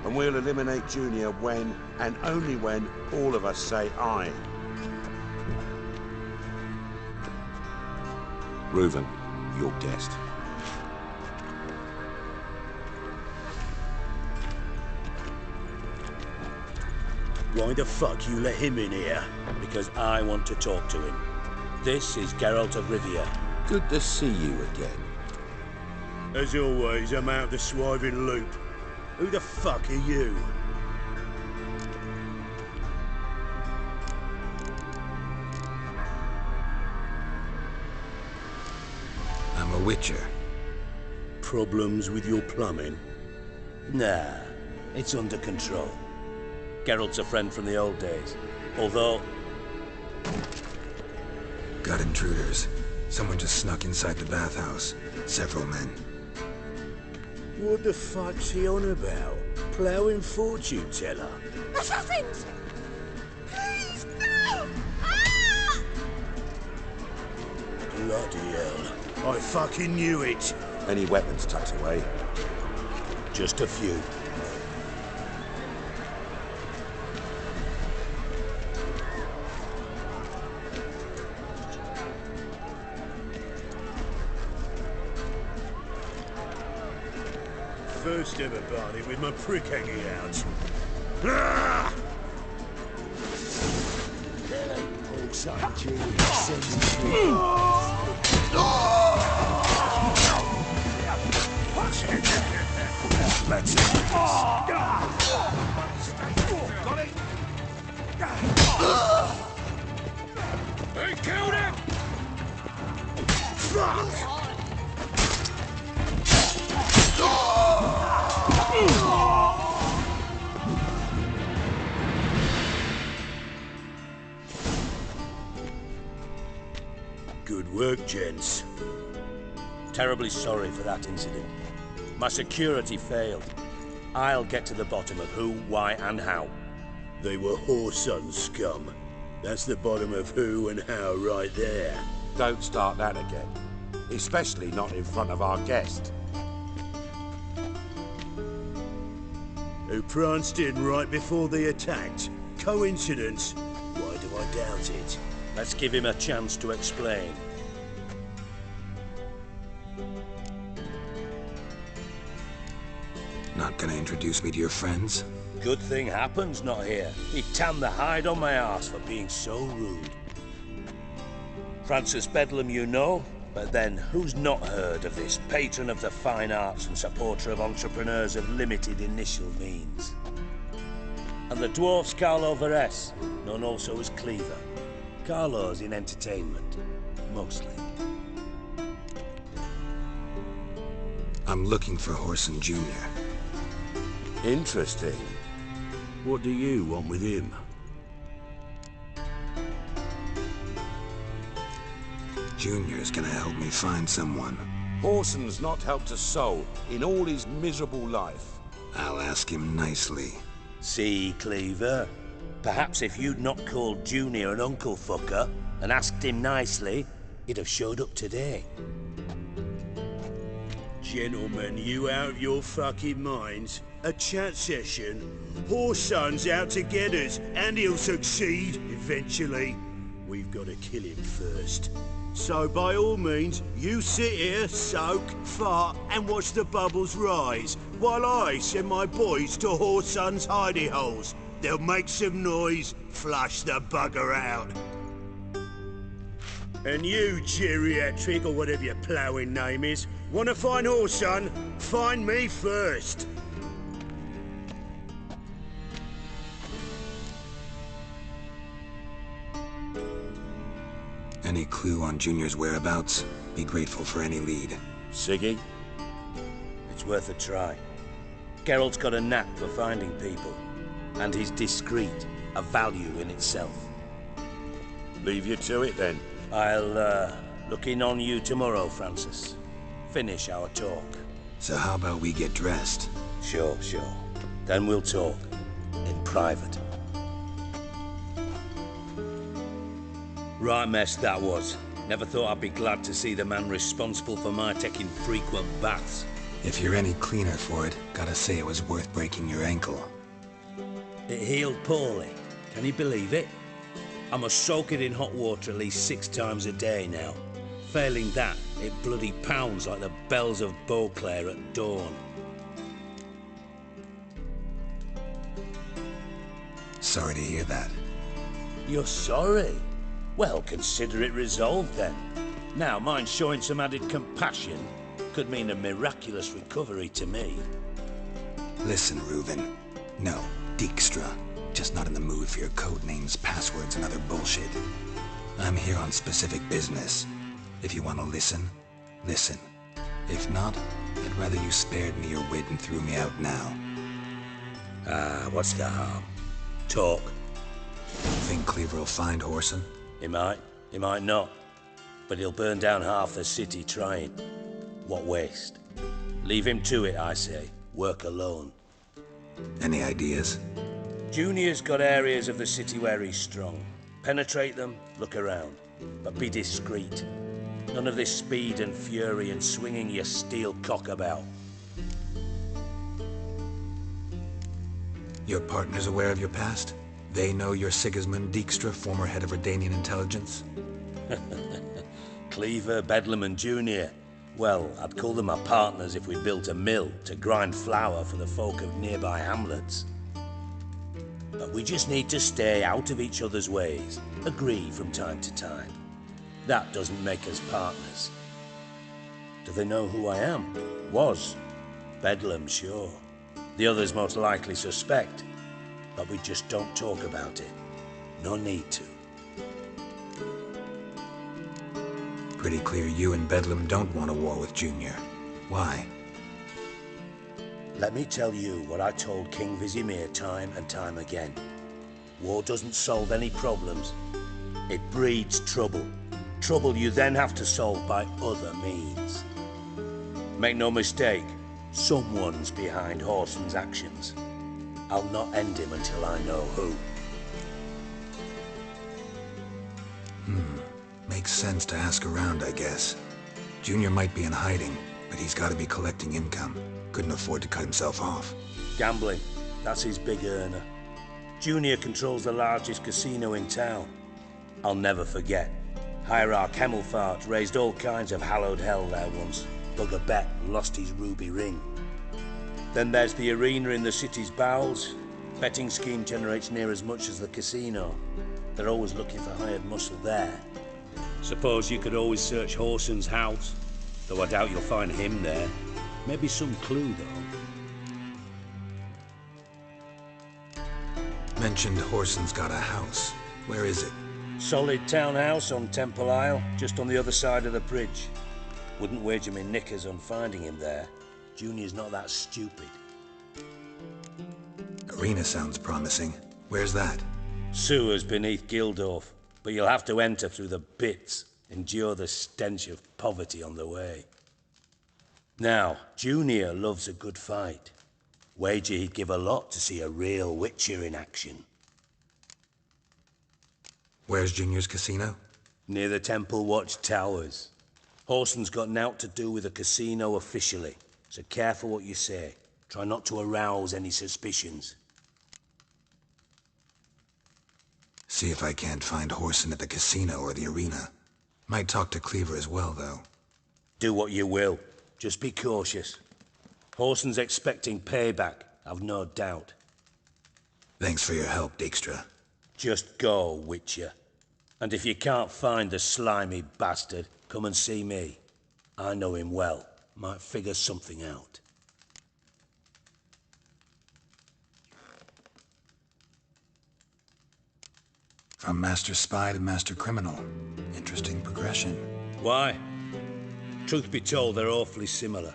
I: And we'll eliminate Junior when, and only when, all of us say aye. Reuven, your guest.
T: Why the fuck you let him in here? Because I want to talk to him. This is Geralt of Rivia.
I: Good to see you again.
T: As always, I'm out of the swiving loop. Who the fuck are you?
B: I'm a witcher.
T: Problems with your plumbing? Nah, it's under control. Geralt's a friend from the old days. Although...
B: Got intruders. Someone just snuck inside the bathhouse. Several men.
T: What the fuck's he on about? Ploughing fortune teller?
G: Assassins! Please, no! Ah!
T: Bloody hell. I fucking knew it.
I: Any weapons tucked away?
T: Just a few. first ever party with my prick hanging out.
J: That's it.
T: Got it?
F: They killed him!
T: Fuck! Good work, gents.
I: Terribly sorry for that incident. My security failed. I'll get to the bottom of who, why, and how.
T: They were whoreson scum. That's the bottom of who and how right there.
I: Don't start that again. Especially not in front of our guest.
T: Who pranced in right before they attacked. Coincidence? Why do I doubt it?
I: Let's give him a chance to explain.
B: Not gonna introduce me to your friends?
I: Good thing Happen's not here. He tanned the hide on my ass for being so rude. Francis Bedlam you know, but then who's not heard of this patron of the fine arts and supporter of entrepreneurs of limited initial means? And the dwarf's Carlo Veres, known also as Cleaver. Carlo's in entertainment, mostly.
B: I'm looking for Horson Jr.
I: Interesting.
T: What do you want with him?
B: Junior's gonna help me find someone.
I: Horson's not helped a soul in all his miserable life.
B: I'll ask him nicely.
I: See, Cleaver? Perhaps if you'd not called Junior an uncle fucker and asked him nicely, he'd have showed up today.
T: Gentlemen, you out of your fucking minds? A chat session? Horson's out to get us, and he'll succeed, eventually. We've got to kill him first. So by all means, you sit here, soak, fart, and watch the bubbles rise, while I send my boys to Horson's hidey holes. They'll make some noise, flush the bugger out. And you, geriatric, or whatever your ploughing name is, want to find Horson? Find me first.
B: Any clue on Junior's whereabouts? Be grateful for any lead.
I: Siggy? It's worth a try. Geralt's got a knack for finding people. And he's discreet, a value in itself. Leave you to it then. I'll, look in on you tomorrow, Francis. Finish our talk.
B: So how about we get dressed?
I: Sure. Then we'll talk. In private. Right mess that was. Never thought I'd be glad to see the man responsible for my taking frequent baths.
B: If you're any cleaner for it, gotta say it was worth breaking your ankle.
I: It healed poorly. Can you believe it? I must soak it in hot water at least 6 times a day now. Failing that, it bloody pounds like the bells of Beauclair at dawn.
B: Sorry to hear that.
I: You're sorry? Well, consider it resolved then. Now, mind showing some added compassion could mean a miraculous recovery to me.
B: Listen, Reuven. No, Dijkstra. Just not in the mood for your code names, passwords, and other bullshit. I'm here on specific business. If you want to listen, listen. If not, I'd rather you spared me your wit and threw me out now.
I: What's the harm? Talk.
B: Think Cleaver will find Horson?
I: He might not. But he'll burn down half the city trying. What waste? Leave him to it, I say. Work alone.
B: Any ideas?
I: Junior's got areas of the city where he's strong. Penetrate them, look around. But be discreet. None of this speed and fury and swinging your steel cock about.
B: Your partner's aware of your past? They know you're Sigismund Dijkstra, former head of Redanian intelligence?
I: Cleaver, Bedlam and Junior. Well, I'd call them my partners if we built a mill to grind flour for the folk of nearby hamlets. But we just need to stay out of each other's ways, agree from time to time. That doesn't make us partners. Do they know who I am? Was. Bedlam, sure. The others most likely suspect, but we just don't talk about it. No need to.
B: Pretty clear you and Bedlam don't want a war with Junior. Why?
I: Let me tell you what I told King Vizimir time and time again. War doesn't solve any problems. It breeds trouble. Trouble you then have to solve by other means. Make no mistake, someone's behind Horson's actions. I'll not end him until I know who.
B: Makes sense to ask around, I guess. Junior might be in hiding, but he's got to be collecting income. Couldn't afford to cut himself off.
I: Gambling, that's his big earner. Junior controls the largest casino in town. I'll never forget. Hierarch Hemmelfart raised all kinds of hallowed hell there once. Dug a bet and lost his ruby ring. Then there's the arena in the city's bowels. Betting scheme generates near as much as the casino. They're always looking for hired muscle there. Suppose you could always search Horson's house, though I doubt you'll find him there. Maybe some clue, though.
B: Mentioned Horson's got a house. Where is it?
I: Solid townhouse on Temple Isle, just on the other side of the bridge. Wouldn't wager me knickers on finding him there. Junior's not that stupid.
B: Arena sounds promising. Where's that?
I: Sewers beneath Gildorf, but you'll have to enter through the bits, endure the stench of poverty on the way. Now, Junior loves a good fight. Wager he'd give a lot to see a real Witcher in action.
B: Where's Junior's casino?
I: Near the Temple Watch Towers. Horson's got nought to do with the casino officially, so careful what you say. Try not to arouse any suspicions.
B: See if I can't find Horson at the casino or the arena. Might talk to Cleaver as well, though.
I: Do what you will. Just be cautious. Horson's expecting payback, I've no doubt.
B: Thanks for your help, Dijkstra.
I: Just go, Witcher. And if you can't find the slimy bastard, come and see me. I know him well. Might figure something out.
B: From Master Spy to Master Criminal. Interesting progression.
I: Why? Truth be told, they're awfully similar.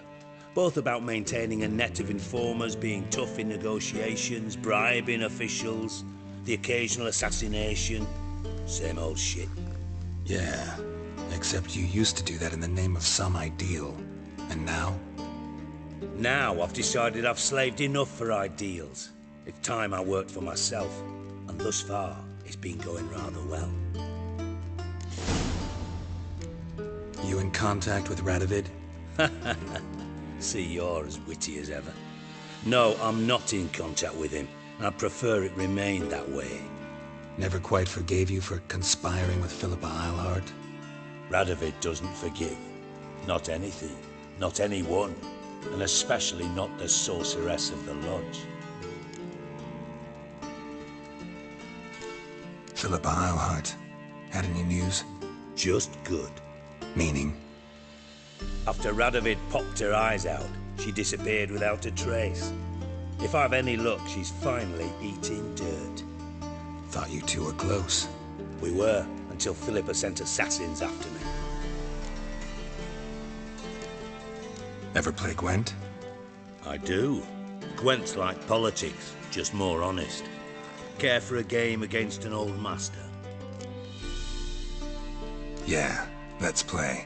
I: Both about maintaining a net of informers, being tough in negotiations, bribing officials, the occasional assassination. Same old shit.
B: Yeah, except you used to do that in the name of some ideal. And now?
I: Now I've decided I've slaved enough for ideals. It's time I worked for myself. And thus far, it's been going rather well.
B: You in contact with Radovid?
I: See, you're as witty as ever. No, I'm not in contact with him. I'd prefer it remained that way.
B: Never quite forgave you for conspiring with Philippa Eilhart?
I: Radovid doesn't forgive. Not anything. Not anyone. And especially not the sorceress of the lodge.
B: Philippa Eilhart. Had any news?
I: Just good.
B: Meaning?
I: After Radovid popped her eyes out, she disappeared without a trace. If I've any luck, she's finally eating dirt.
B: Thought you two were close.
I: We were, until Philippa sent assassins after me.
B: Ever play Gwent?
I: I do. Gwent's like politics, just more honest. Care for a game against an old master?
B: Yeah, let's play.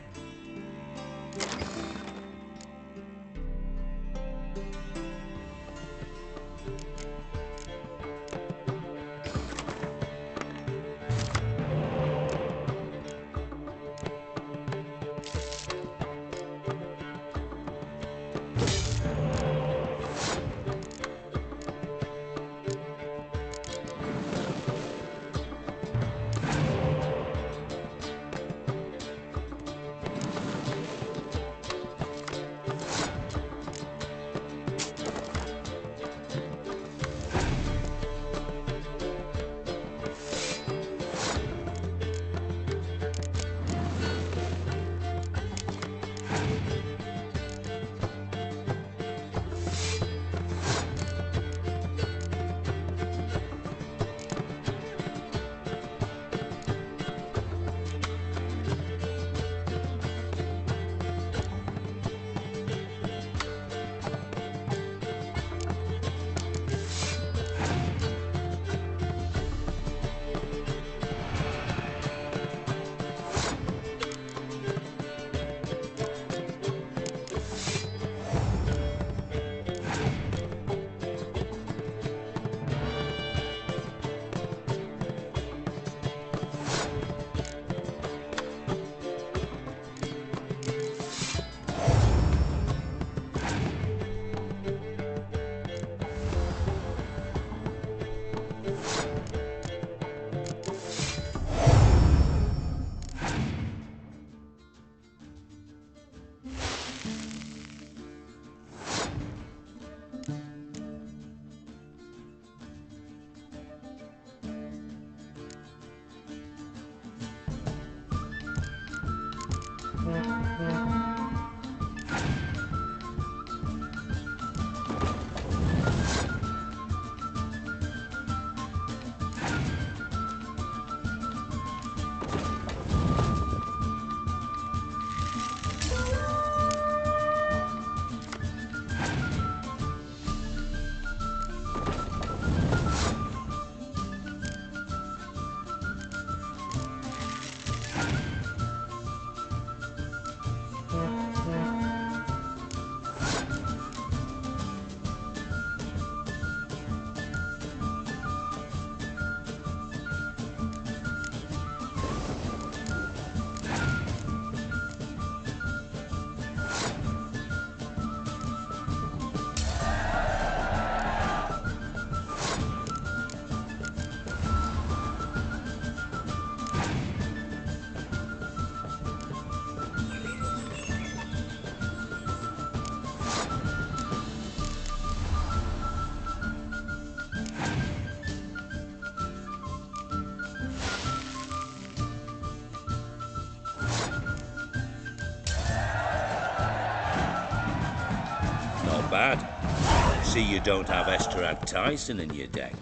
I: Not bad. See you don't have Estrad Tyson in your deck.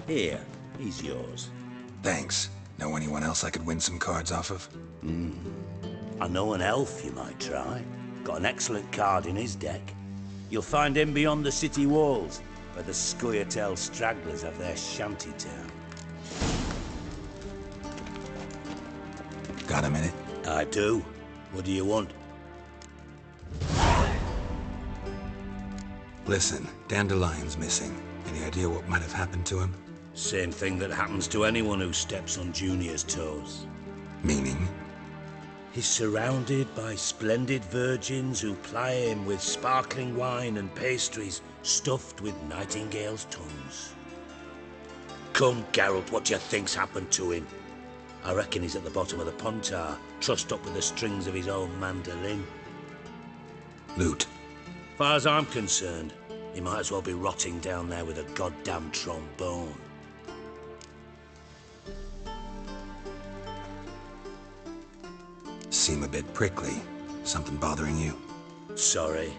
I: Here, he's yours.
B: Thanks. Know anyone else I could win some cards off of?
I: I know an elf you might try. Got an excellent card in his deck. You'll find him beyond the city walls, where the Scoia'tael stragglers have their shanty town.
B: Got a minute?
I: I do. What do you want?
B: Listen, Dandelion's missing. Any idea what might have happened to him?
I: Same thing that happens to anyone who steps on Junior's toes.
B: Meaning?
I: He's surrounded by splendid virgins who ply him with sparkling wine and pastries stuffed with nightingales' tongues. Come, Geralt, what do you think's happened to him? I reckon he's at the bottom of the Pontar, trussed up with the strings of his own mandolin.
B: Loot.
I: Far as I'm concerned, he might as well be rotting down there with a goddamn trombone.
B: Seem a bit prickly. Something bothering you?
I: Sorry.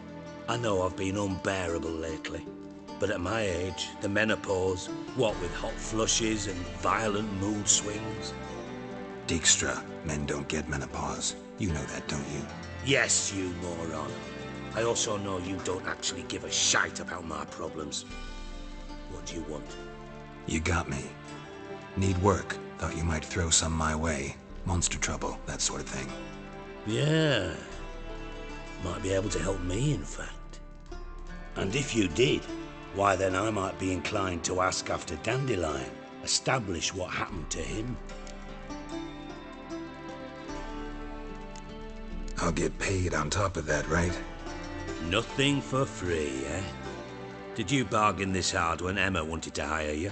I: I know I've been unbearable lately. But at my age, the menopause, what with hot flushes and violent mood swings.
B: Dijkstra, men don't get menopause. You know that, don't you?
I: Yes, you moron. I also know you don't actually give a shite about my problems. What do you want?
B: You got me. Need work. Thought you might throw some my way. Monster trouble, that sort of thing.
I: Yeah. Might be able to help me, in fact. And if you did, why then I might be inclined to ask after Dandelion, establish what happened to him.
B: I'll get paid on top of that, right?
I: Nothing for free, eh? Did you bargain this hard when Emma wanted to hire you?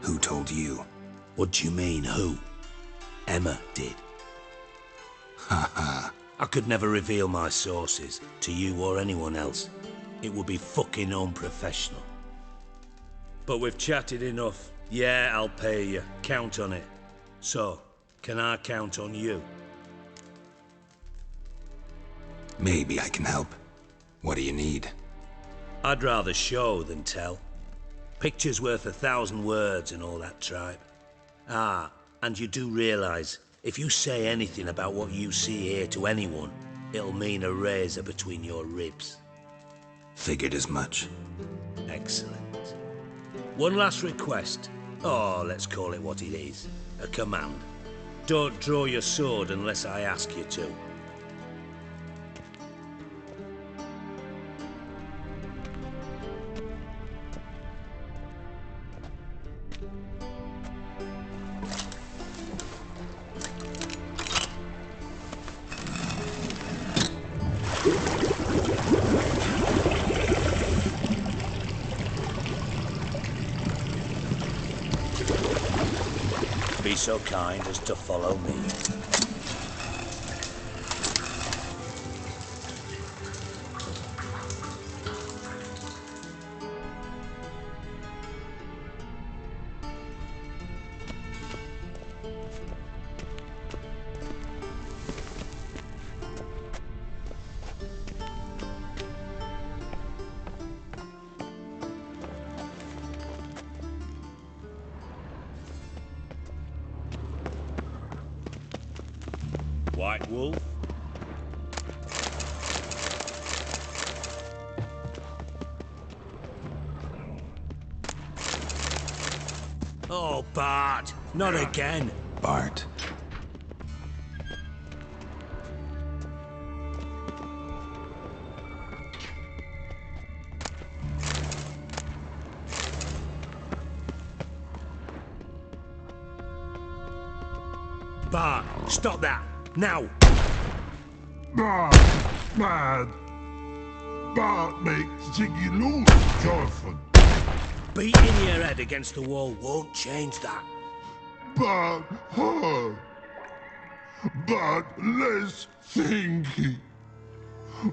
B: Who told you?
I: What do you mean, who? Emma did.
B: Ha ha.
I: I could never reveal my sources to you or anyone else. It would be fucking unprofessional. But we've chatted enough. Yeah, I'll pay you. Count on it. So, can I count on you?
B: Maybe I can help. What do you need?
I: I'd rather show than tell. Picture's worth 1,000 words and all that tripe. Ah, and you do realise, if you say anything about what you see here to anyone, it'll mean a razor between your ribs.
B: Figured as much.
I: Excellent. One last request. Oh, let's call it what it is. A command. Don't draw your sword unless I ask you to. Be so kind as to follow me. White Wolf? Oh, Bart! Not again!
B: Bart.
I: Bart, stop that! Now!
U: Bart, mad. Bart makes Jiggy lose, Jonathan.
I: Beating your head against the wall won't change that.
U: Bart, hard. Bart, less thinky.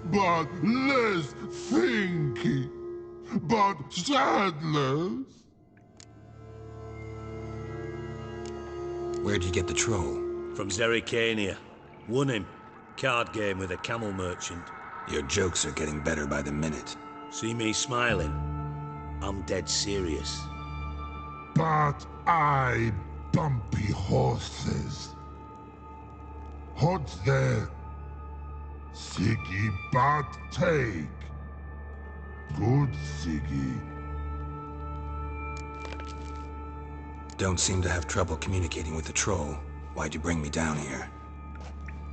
U: Bart, less thinky. Bart, sadless.
B: Where'd you get the troll?
I: From Zerrikania. Won him. Card game with a camel merchant.
B: Your jokes are getting better by the minute.
I: See me smiling? I'm dead serious.
U: But I bumpy horses. Hot there. Siggy but take. Good Siggy.
B: Don't seem to have trouble communicating with the troll. Why'd you bring me down here?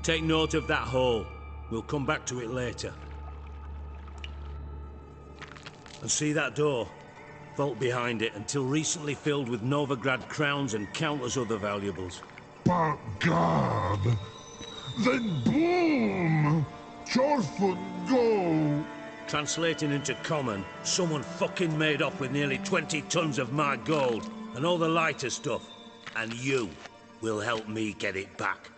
I: Take note of that hole. We'll come back to it later. And see that door? Vault behind it, until recently filled with Novigrad crowns and countless other valuables.
U: But God! Then boom! Chorford go!
I: Translating into common, someone fucking made off with nearly 20 tons of my gold, and all the lighter stuff. And you will help me get it back.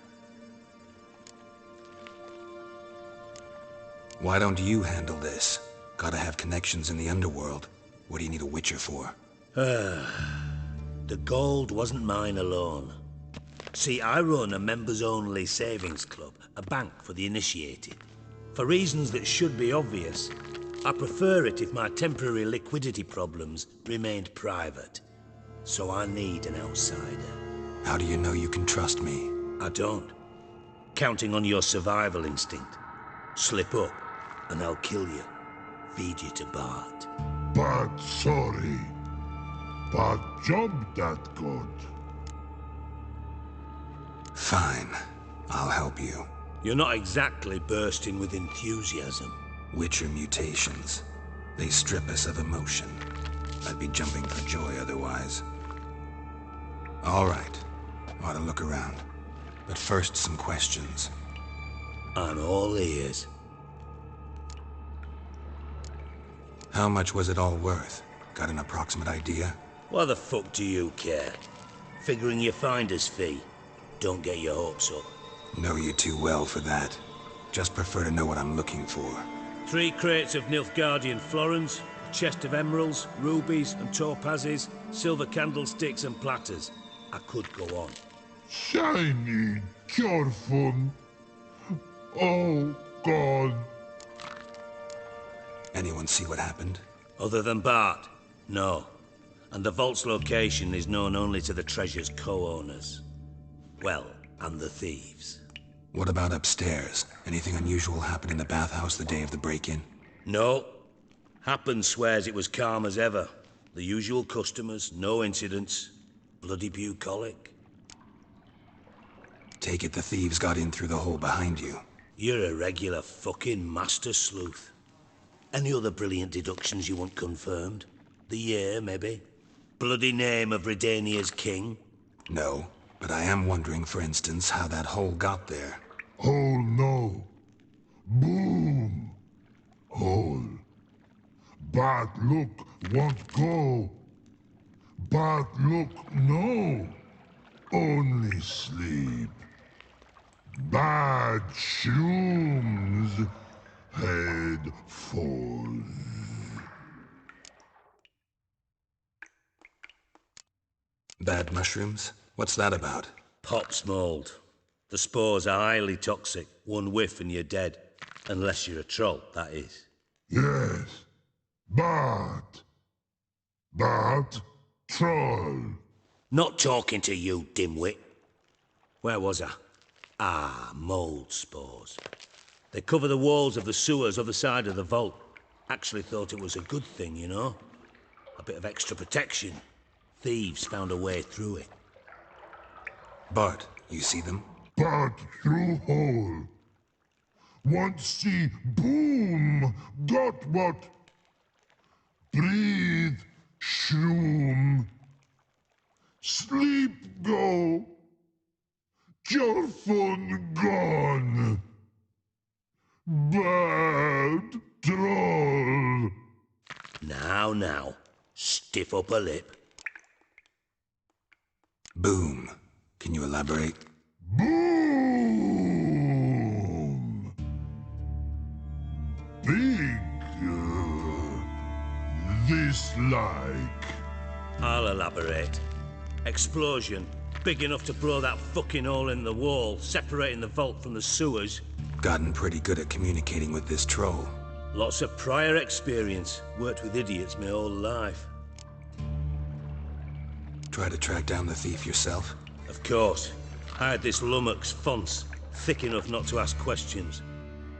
B: Why don't you handle this? Gotta have connections in the underworld. What do you need a witcher for?
I: The gold wasn't mine alone. See, I run a members-only savings club, a bank for the initiated. For reasons that should be obvious, I prefer it if my temporary liquidity problems remained private. So I need an outsider.
B: How do you know you can trust me?
I: I don't. Counting on your survival instinct. Slip up, and I'll kill you. Feed you to Bart.
U: But sorry. But job that good.
B: Fine. I'll help you.
I: You're not exactly bursting with enthusiasm.
B: Witcher mutations. They strip us of emotion. I'd be jumping for joy otherwise. All right. Ought to look around. But first, some questions.
I: I'm all ears.
B: How much was it all worth? Got an approximate idea?
I: Why the fuck do you care? Figuring your finder's fee. Don't get your hopes up.
B: Know you too well for that. Just prefer to know what I'm looking for.
I: 3 crates of Nilfgaardian florins, a chest of emeralds, rubies and topazes, silver candlesticks and platters. I could go on.
U: Shiny, careful. Oh, God.
B: Anyone see what happened?
I: Other than Bart? No. And the vault's location is known only to the treasure's co-owners. Well, and the thieves.
B: What about upstairs? Anything unusual happen in the bathhouse the day of the break-in?
I: No. Happen swears it was calm as ever. The usual customers, no incidents. Bloody bucolic.
B: Take it the thieves got in through the hole behind you.
I: You're a regular fucking master sleuth. Any other brilliant deductions you want confirmed? The year, maybe? Bloody name of Redania's king?
B: No, but I am wondering, for instance, how that hole got there.
U: Hole no. Boom. Hole. But look, won't go. But look, no. Only sleep. Bad shrooms. Head falls.
B: Bad mushrooms? What's that about?
I: Pop's mold. The spores are highly toxic. One whiff and you're dead. Unless you're a troll, that is.
U: Yes. But troll.
I: Not talking to you, dimwit. Where was I? Ah, mold spores. They cover the walls of the sewers other side of the vault. Actually thought it was a good thing, you know? A bit of extra protection. Thieves found a way through it.
B: Bart, you see them?
U: But through hole. Want see boom. Got what? Breathe. Shroom. Sleep go. Your phone gone. Bad troll.
I: Now. Stiff upper lip.
B: Boom. Can you elaborate?
U: Boom. Big. This like.
I: I'll elaborate. Explosion. Big enough to blow that fucking hole in the wall, separating the vault from the sewers.
B: gotten pretty good at communicating with this troll.
I: Lots of prior experience. Worked with idiots my whole life.
B: Try to track down the thief yourself?
I: Of course. I had this lummox, Fonce, thick enough not to ask questions.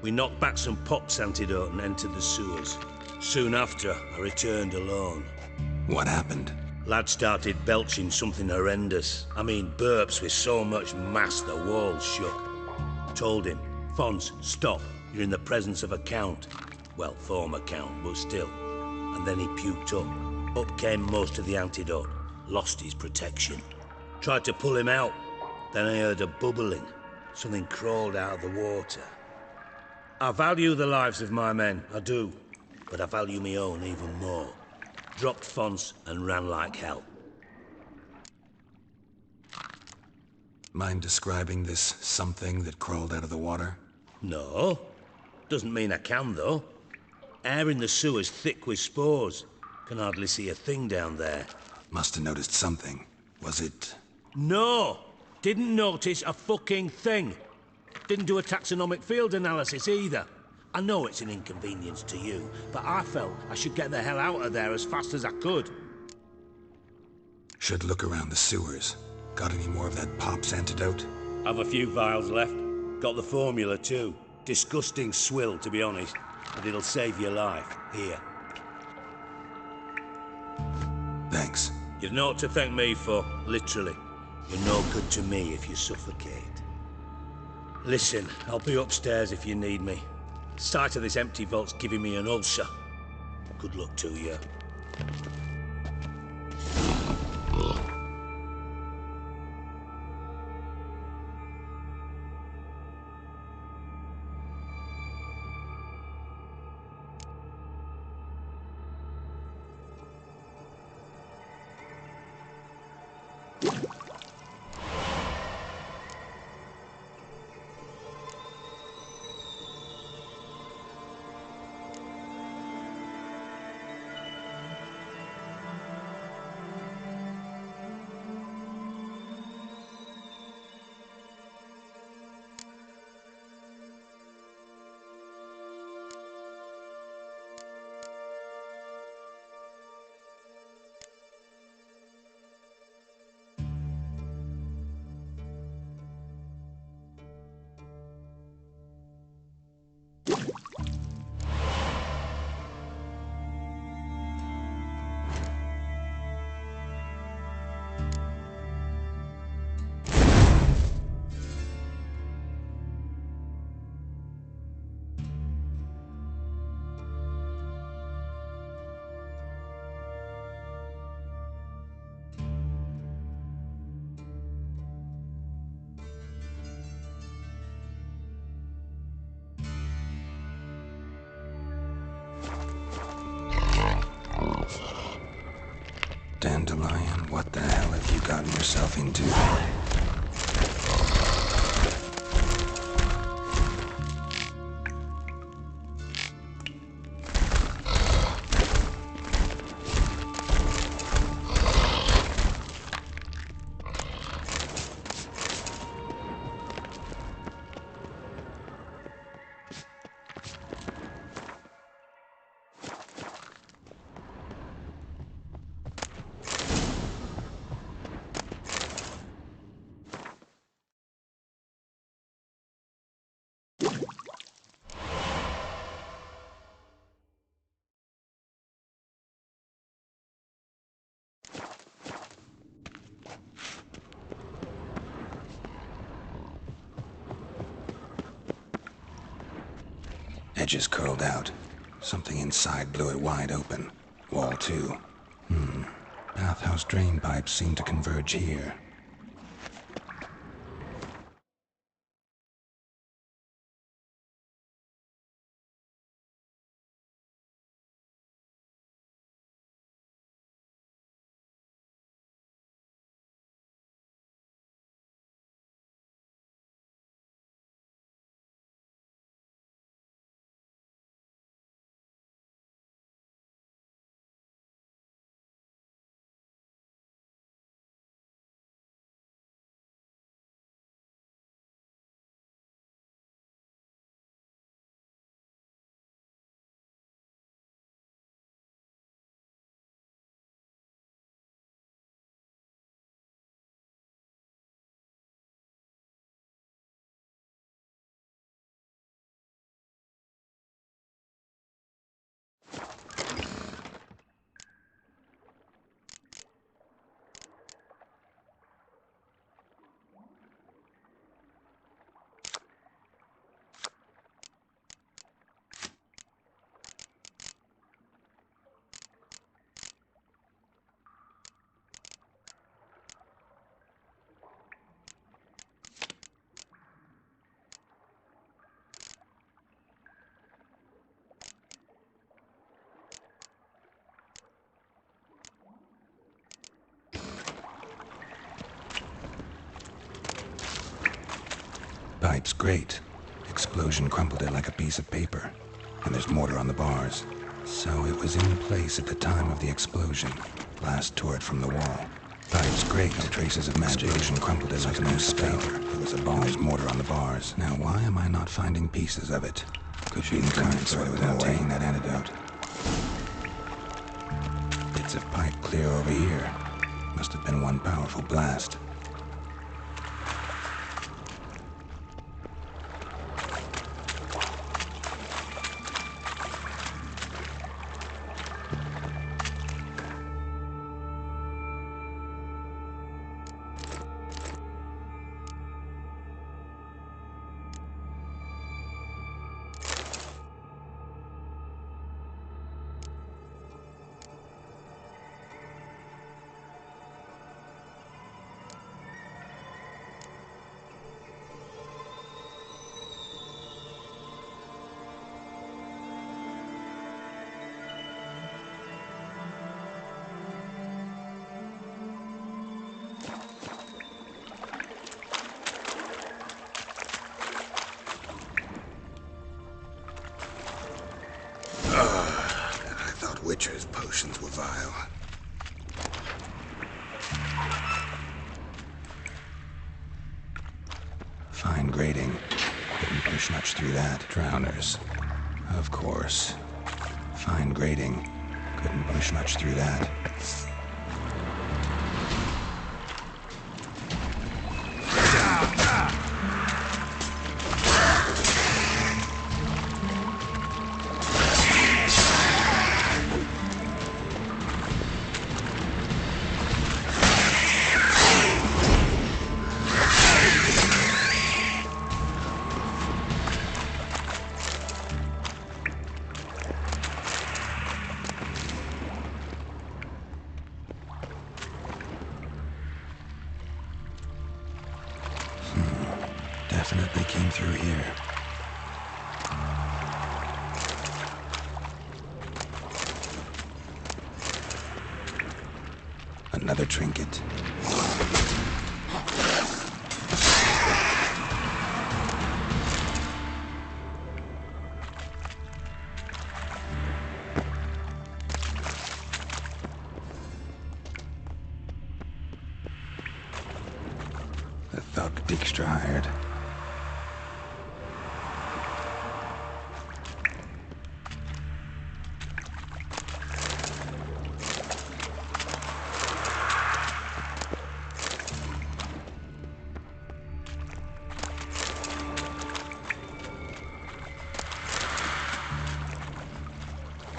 I: We knocked back some pox antidote and entered the sewers. Soon after, I returned alone.
B: What happened?
I: Lad started belching something horrendous. I mean, burps with so much mass the walls shook. Told him, Fonce, stop. You're in the presence of a count. Well, former count, but still. And then he puked up. Up came most of the antidote. Lost his protection. Tried to pull him out. Then I heard a bubbling. Something crawled out of the water. I value the lives of my men, I do. But I value my own even more. Dropped Fonce and ran like hell.
B: Mind describing this something that crawled out of the water?
I: No. Doesn't mean I can, though. Air in the sewer's thick with spores. Can hardly see a thing down there.
B: Must have noticed something. Was it...
I: No! Didn't notice a fucking thing. Didn't do a taxonomic field analysis either. I know it's an inconvenience to you, but I felt I should get the hell out of there as fast as I could.
B: Should look around the sewers. Got any more of that Pop's antidote?
I: Have a few vials left. Got the formula too. Disgusting swill, to be honest. But it'll save your life. Here.
B: Thanks.
I: You've naught to thank me for, literally. You're no good to me if you suffocate. Listen, I'll be upstairs if you need me. Sight of this empty vault's giving me an ulcer. Good luck to you.
B: Dandelion, what the hell have you gotten yourself into? Edges curled out. Something inside blew it wide open. Wall too. Bathhouse drain pipes seem to converge here. pipe's great. Explosion crumpled it like a piece of paper. And there's mortar on the bars. So it was in place at the time of the explosion. Blast tore it from the wall. Pipe's great. No traces of magic. Explosion crumpled it like a piece of paper. It was a bomb. There's mortar on the bars. Now why am I not finding pieces of it? Could be the current sort without taking that antidote. Bits of pipe clear over here. Must have been one powerful blast. Witcher's potions were vile. Fine grading. Couldn't push much through that. Drowners. Of course. Fine grading. Couldn't push much through that. Definitely came through here. Another trinket. The thug Dijkstra hired.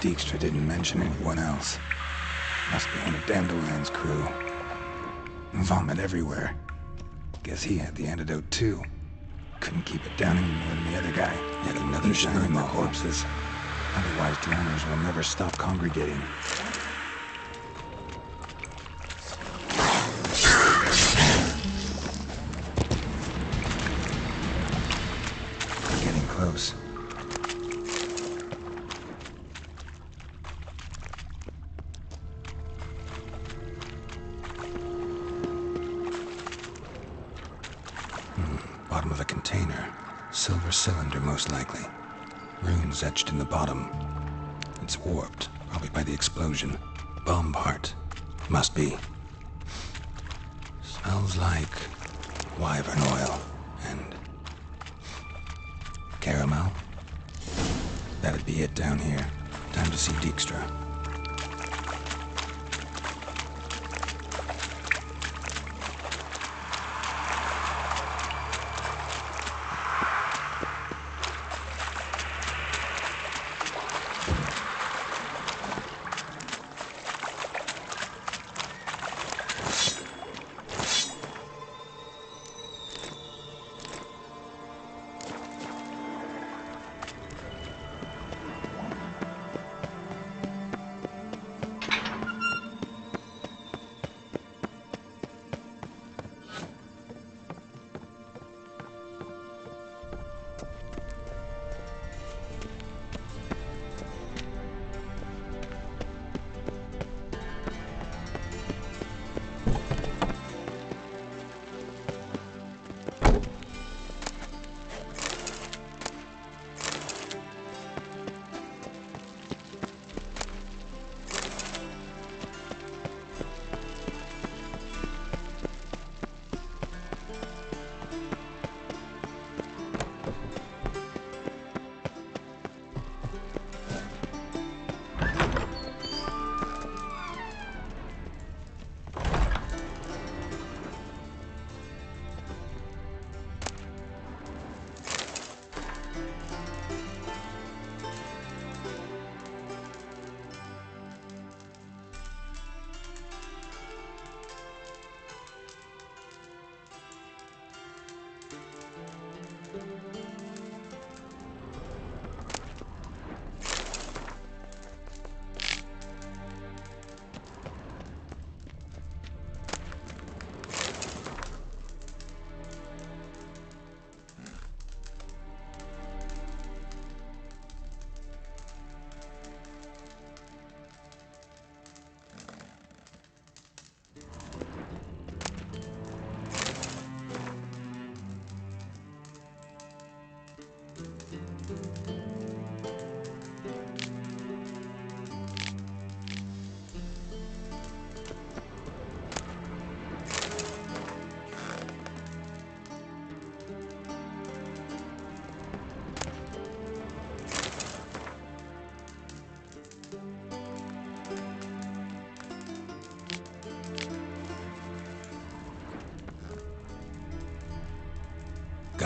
B: Dijkstra didn't mention anyone else. Must be one of Dandelion's crew. Vomit everywhere. Guess he had the antidote too. Couldn't keep it down any more than the other guy. Yet another shine in the corpses. Otherwise, drowners will never stop congregating. Getting close. Bottom of a container. Silver cylinder, most likely. Runes etched in the bottom. It's warped, probably by the explosion. Bomb part. Must be. Smells like wyvern oil and caramel. That'd be it down here. Time to see Dijkstra.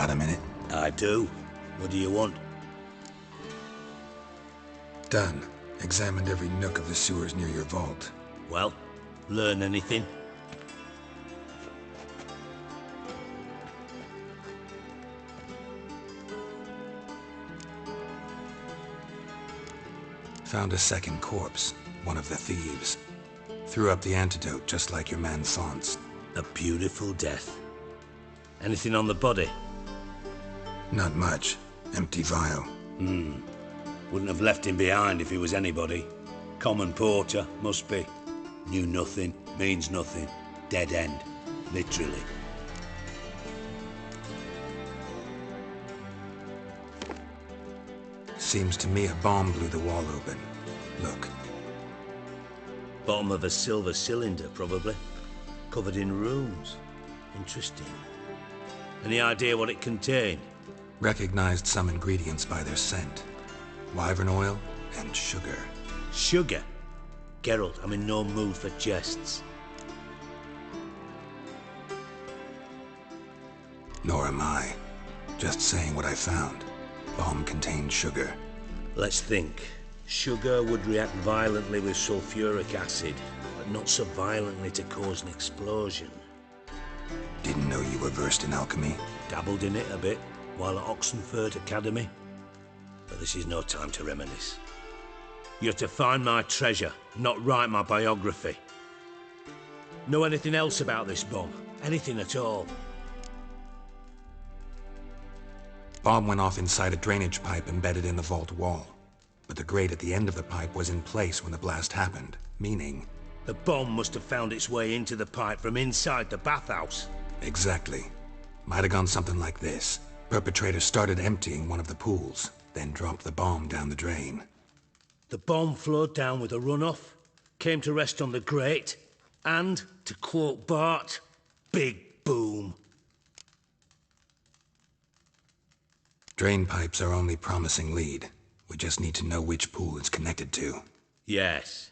B: Got a minute?
I: I do. What do you want?
B: Done. Examined every nook of the sewers near your vault.
I: Well, learn anything?
B: Found a second corpse, one of the thieves. Threw up the antidote just like your man Thaunt's.
I: A beautiful death. Anything on the body?
B: Not much. Empty vial.
I: Wouldn't have left him behind if he was anybody. Common porter, must be. Knew nothing, means nothing. Dead end. Literally.
B: Seems to me a bomb blew the wall open. Look.
I: Bottom of a silver cylinder, probably. Covered in runes. Interesting. Any idea what it contained?
B: Recognized some ingredients by their scent. Wyvern oil and sugar.
I: Sugar? Geralt, I'm in no mood for jests.
B: Nor am I. Just saying what I found. Bomb contained sugar.
I: Let's think. Sugar would react violently with sulfuric acid, but not so violently to cause an explosion.
B: Didn't know you were versed in alchemy.
I: Dabbled in it a bit while at Oxenford Academy. But this is no time to reminisce. You're to find my treasure, not write my biography. Know anything else about this bomb? Anything at all?
B: Bomb went off inside a drainage pipe embedded in the vault wall. But the grate at the end of the pipe was in place when the blast happened, meaning...
I: The bomb must have found its way into the pipe from inside the bathhouse.
B: Exactly. Might have gone something like this. Perpetrator started emptying one of the pools, then dropped the bomb down the drain.
I: The bomb flowed down with a runoff, came to rest on the grate, and, to quote Bart, big boom.
B: Drain pipes are only promising lead. We just need to know which pool it's connected to.
I: Yes.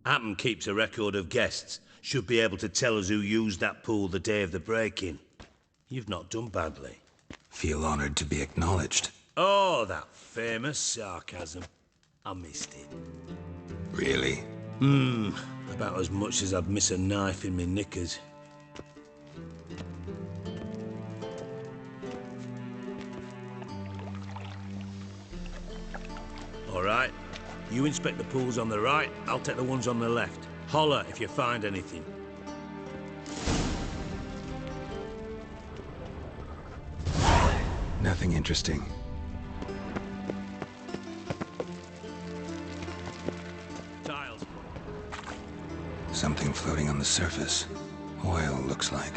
I: Appen keeps a record of guests. Should be able to tell us who used that pool the day of the break-in. You've not done badly.
B: Feel honored to be acknowledged.
I: Oh, that famous sarcasm. I missed it.
B: Really?
I: About as much as I'd miss a knife in me knickers. All right. You inspect the pools on the right, I'll take the ones on the left. Holler if you find anything.
B: Nothing interesting.
I: Tiles.
B: Something floating on the surface. Oil, looks like.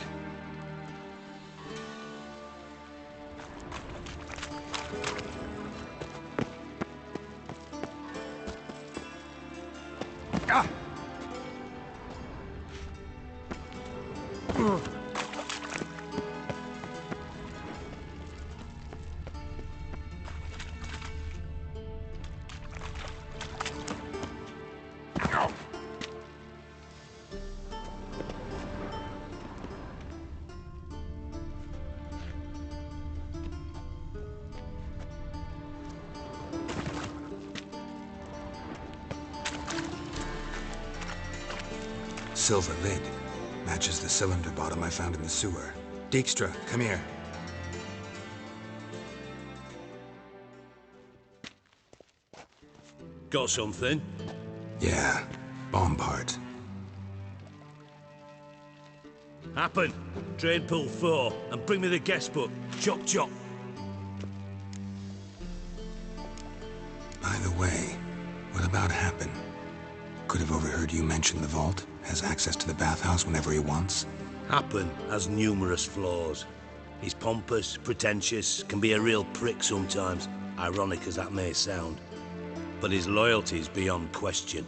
B: Silver lid. Matches the cylinder bottom I found in the sewer. Dijkstra, come here.
I: Got something?
B: Yeah, bomb part.
I: Happen. Drain pool 4, and bring me the guest book. Chop chop.
B: By the way, what about Happen? Could have overheard you mention the vault. Has access to the bathhouse whenever he wants.
I: Happen has numerous flaws. He's pompous, pretentious, can be a real prick sometimes, ironic as that may sound. But his loyalty's beyond question.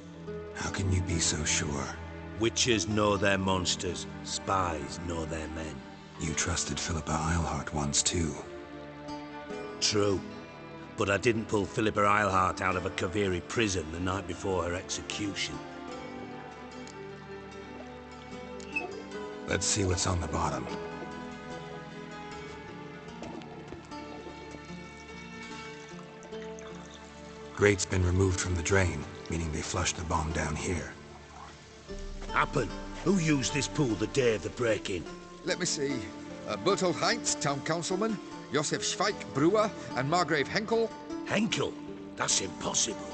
B: How can you be so sure?
I: Witches know their monsters, spies know their men.
B: You trusted Philippa Eilhart once too.
I: True. But I didn't pull Philippa Eilhart out of a Kaviri prison the night before her execution.
B: Let's see what's on the bottom. Grate's been removed from the drain, meaning they flushed the bomb down here.
T: Happen. Who used this pool the day of the break-in?
D: Let me see. Bertolt Heinz, town councilman, Josef Schweik, brewer, and Margrave Henkel.
T: Henkel? That's impossible.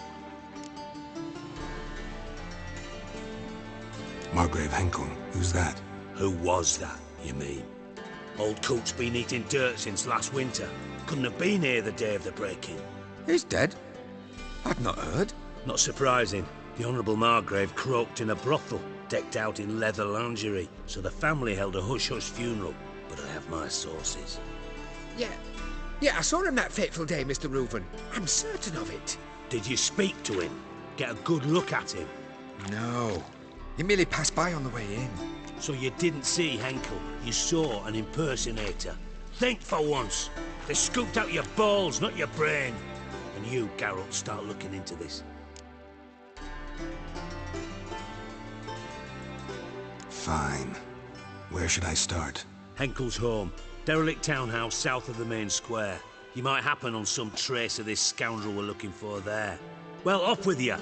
B: Margrave Henkel? Who's that?
T: Who was that, you mean? Old Coot's been eating dirt since last winter. Couldn't have been here the day of the break-in.
D: He's dead? I've not heard.
T: Not surprising. The Honourable Margrave croaked in a brothel, decked out in leather lingerie, so the family held a hush-hush funeral. But I have my sources.
D: Yeah, I saw him that fateful day, Mr. Reuven. I'm certain of it.
T: Did you speak to him? Get a good look at him?
D: No. He merely passed by on the way in.
T: So you didn't see Henkel, you saw an impersonator. Think for once. They scooped out your balls, not your brain. And you, Geralt, start looking into this.
B: Fine. Where should I start?
T: Henkel's home. Derelict townhouse south of the main square. You might happen on some trace of this scoundrel we're looking for there. Well, off with you.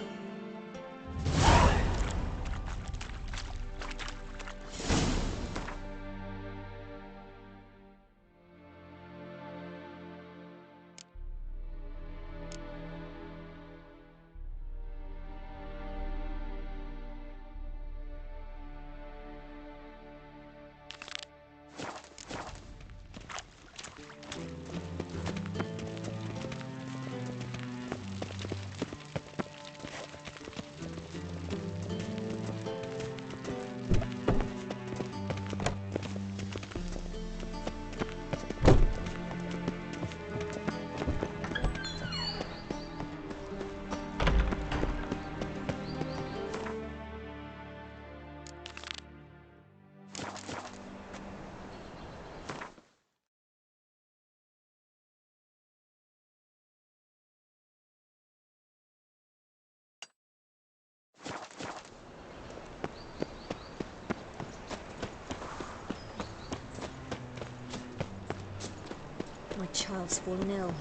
E: My child's fallen ill.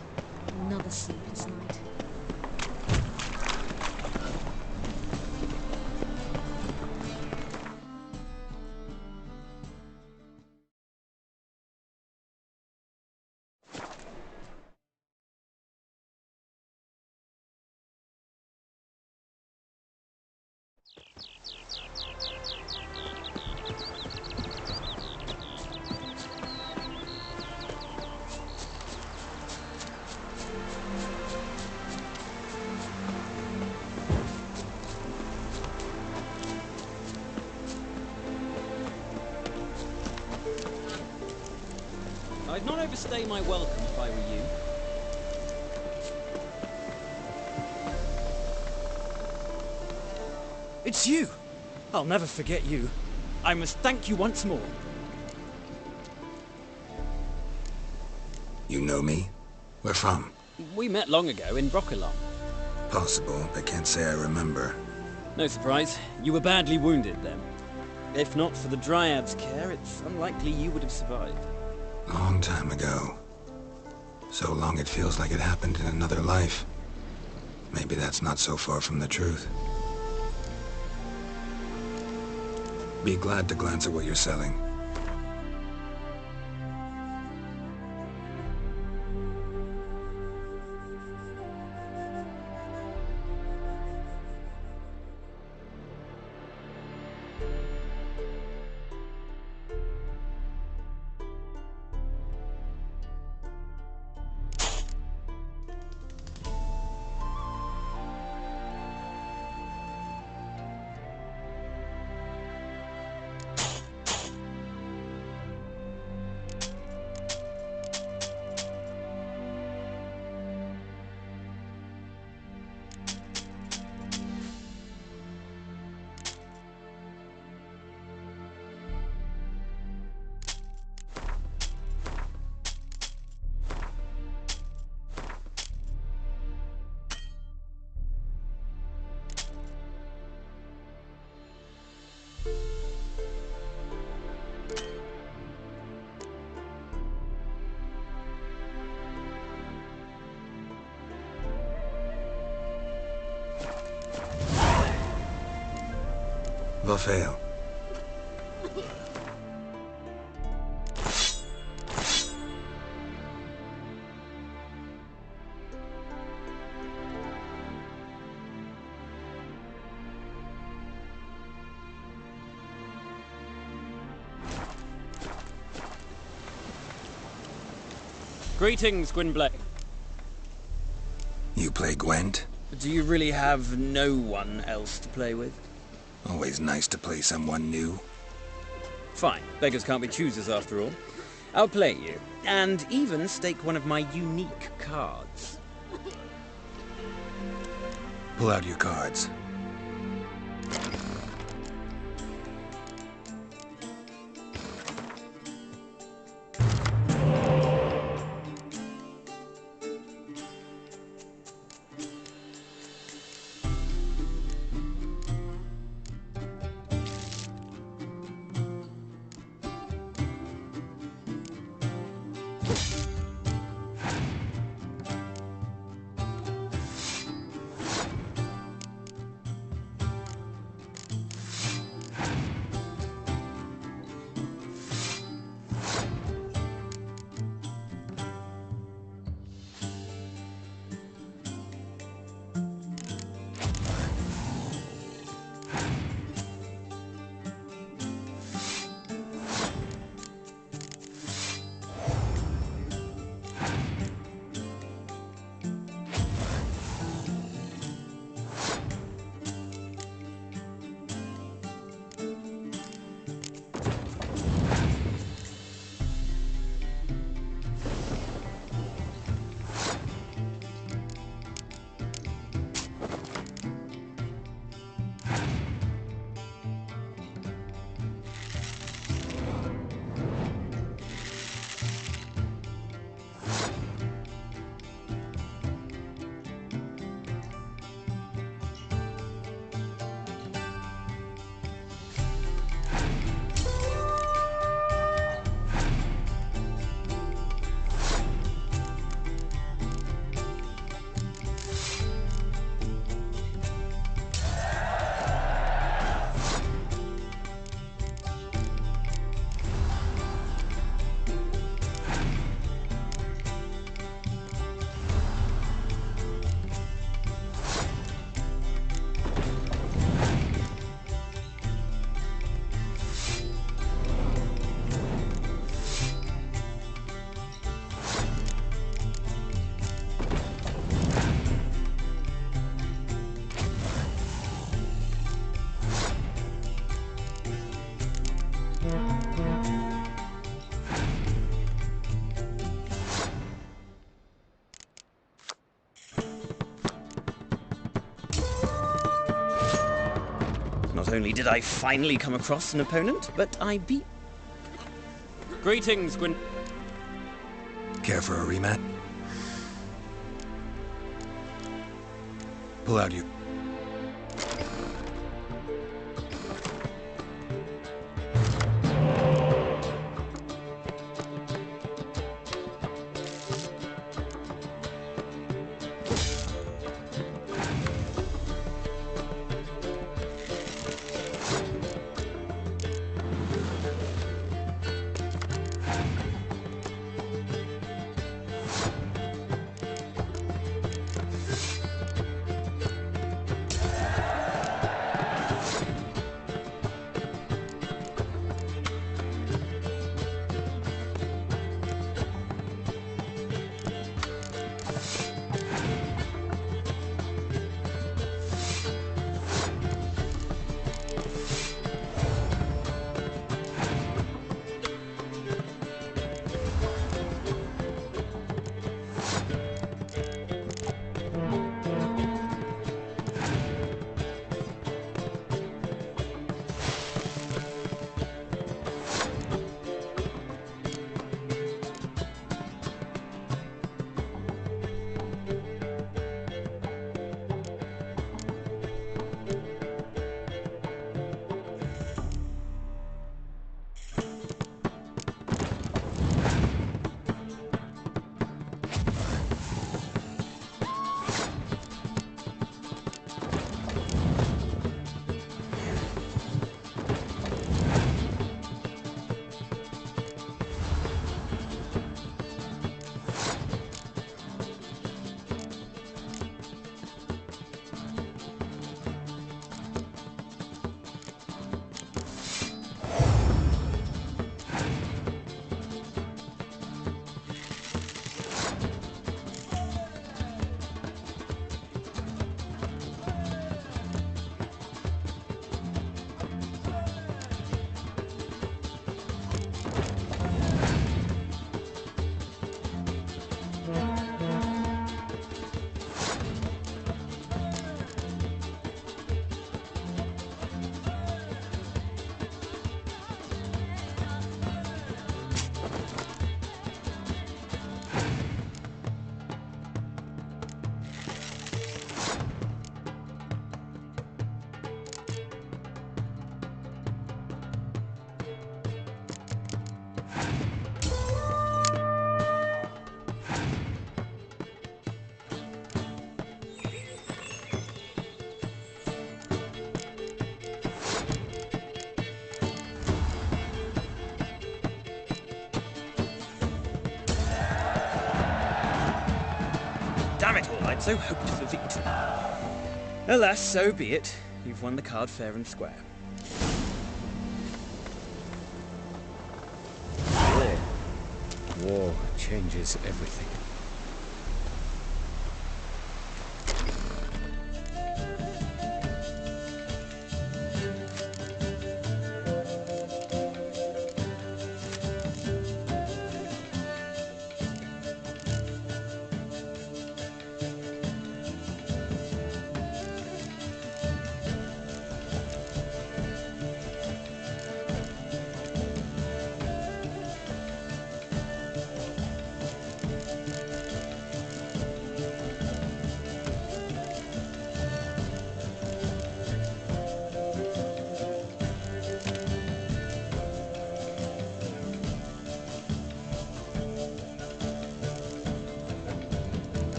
E: Another sleepless night.
F: I'd not overstay my welcome if I were you. It's you! I'll never forget you. I must thank you once more.
B: You know me? Where from?
F: We met long ago in Broccolon.
B: Possible, but can't say I remember.
F: No surprise, you were badly wounded then. If not for the Dryad's care, it's unlikely you would have survived.
B: Long time ago. So long it feels like it happened in another life. Maybe that's not so far from the truth. Be glad to glance at what you're selling. or fail.
F: Greetings, Gwynblade.
B: You play Gwent?
F: Do you really have no one else to play with?
B: Always nice to play someone new.
F: Fine. Beggars can't be choosers after all. I'll play you, and even stake one of my unique cards.
B: Pull out your cards.
F: Not only did I finally come across an opponent, but I beat... Greetings, Gwyn...
B: Care for a rematch? Pull out your...
F: So hoped for victory. Alas, so be it. You've won the card fair and square. War. War changes everything.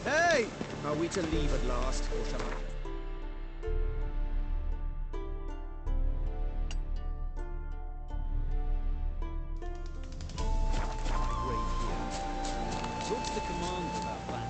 K: Hey! Are we to leave at last, or shall I?
F: Talk to the commander about that.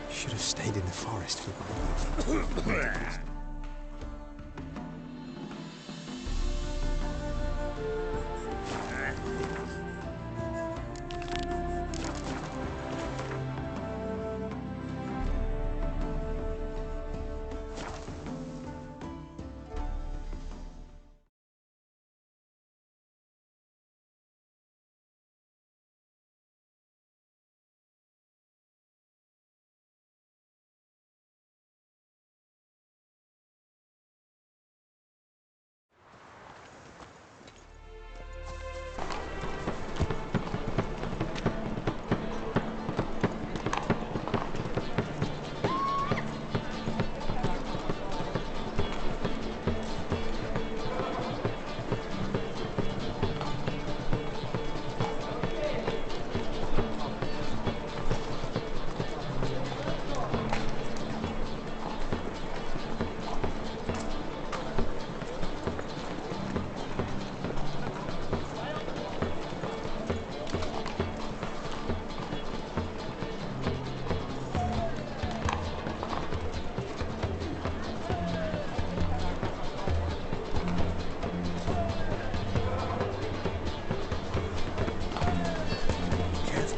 R: Should have stayed in the forest for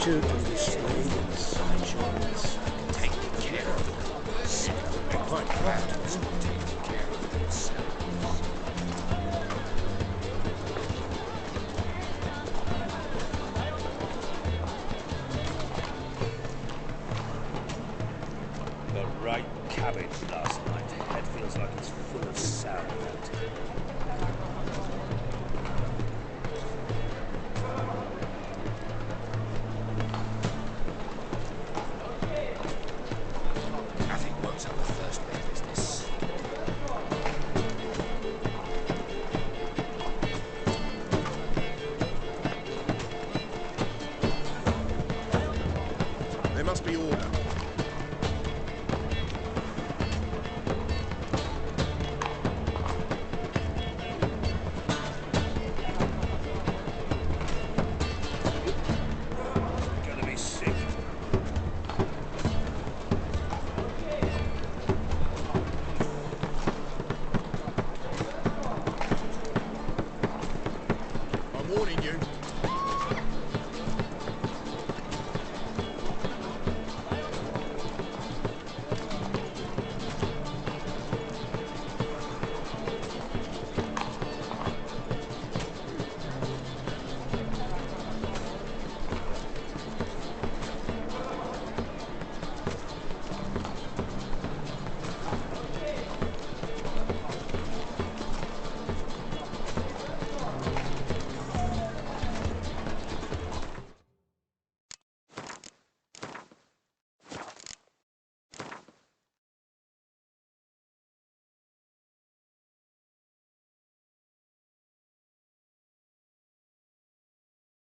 T: took the slave and sideshows.
P: Taking care of themselves.
T: They're quite practical.
P: Taking care of themselves.
I: The right cabbage last night. Head feels like it's full of sauerkraut.
P: Nothing works out the first bit of business.
K: There must be order.
I: Gonna be sick.
K: I'm warning you.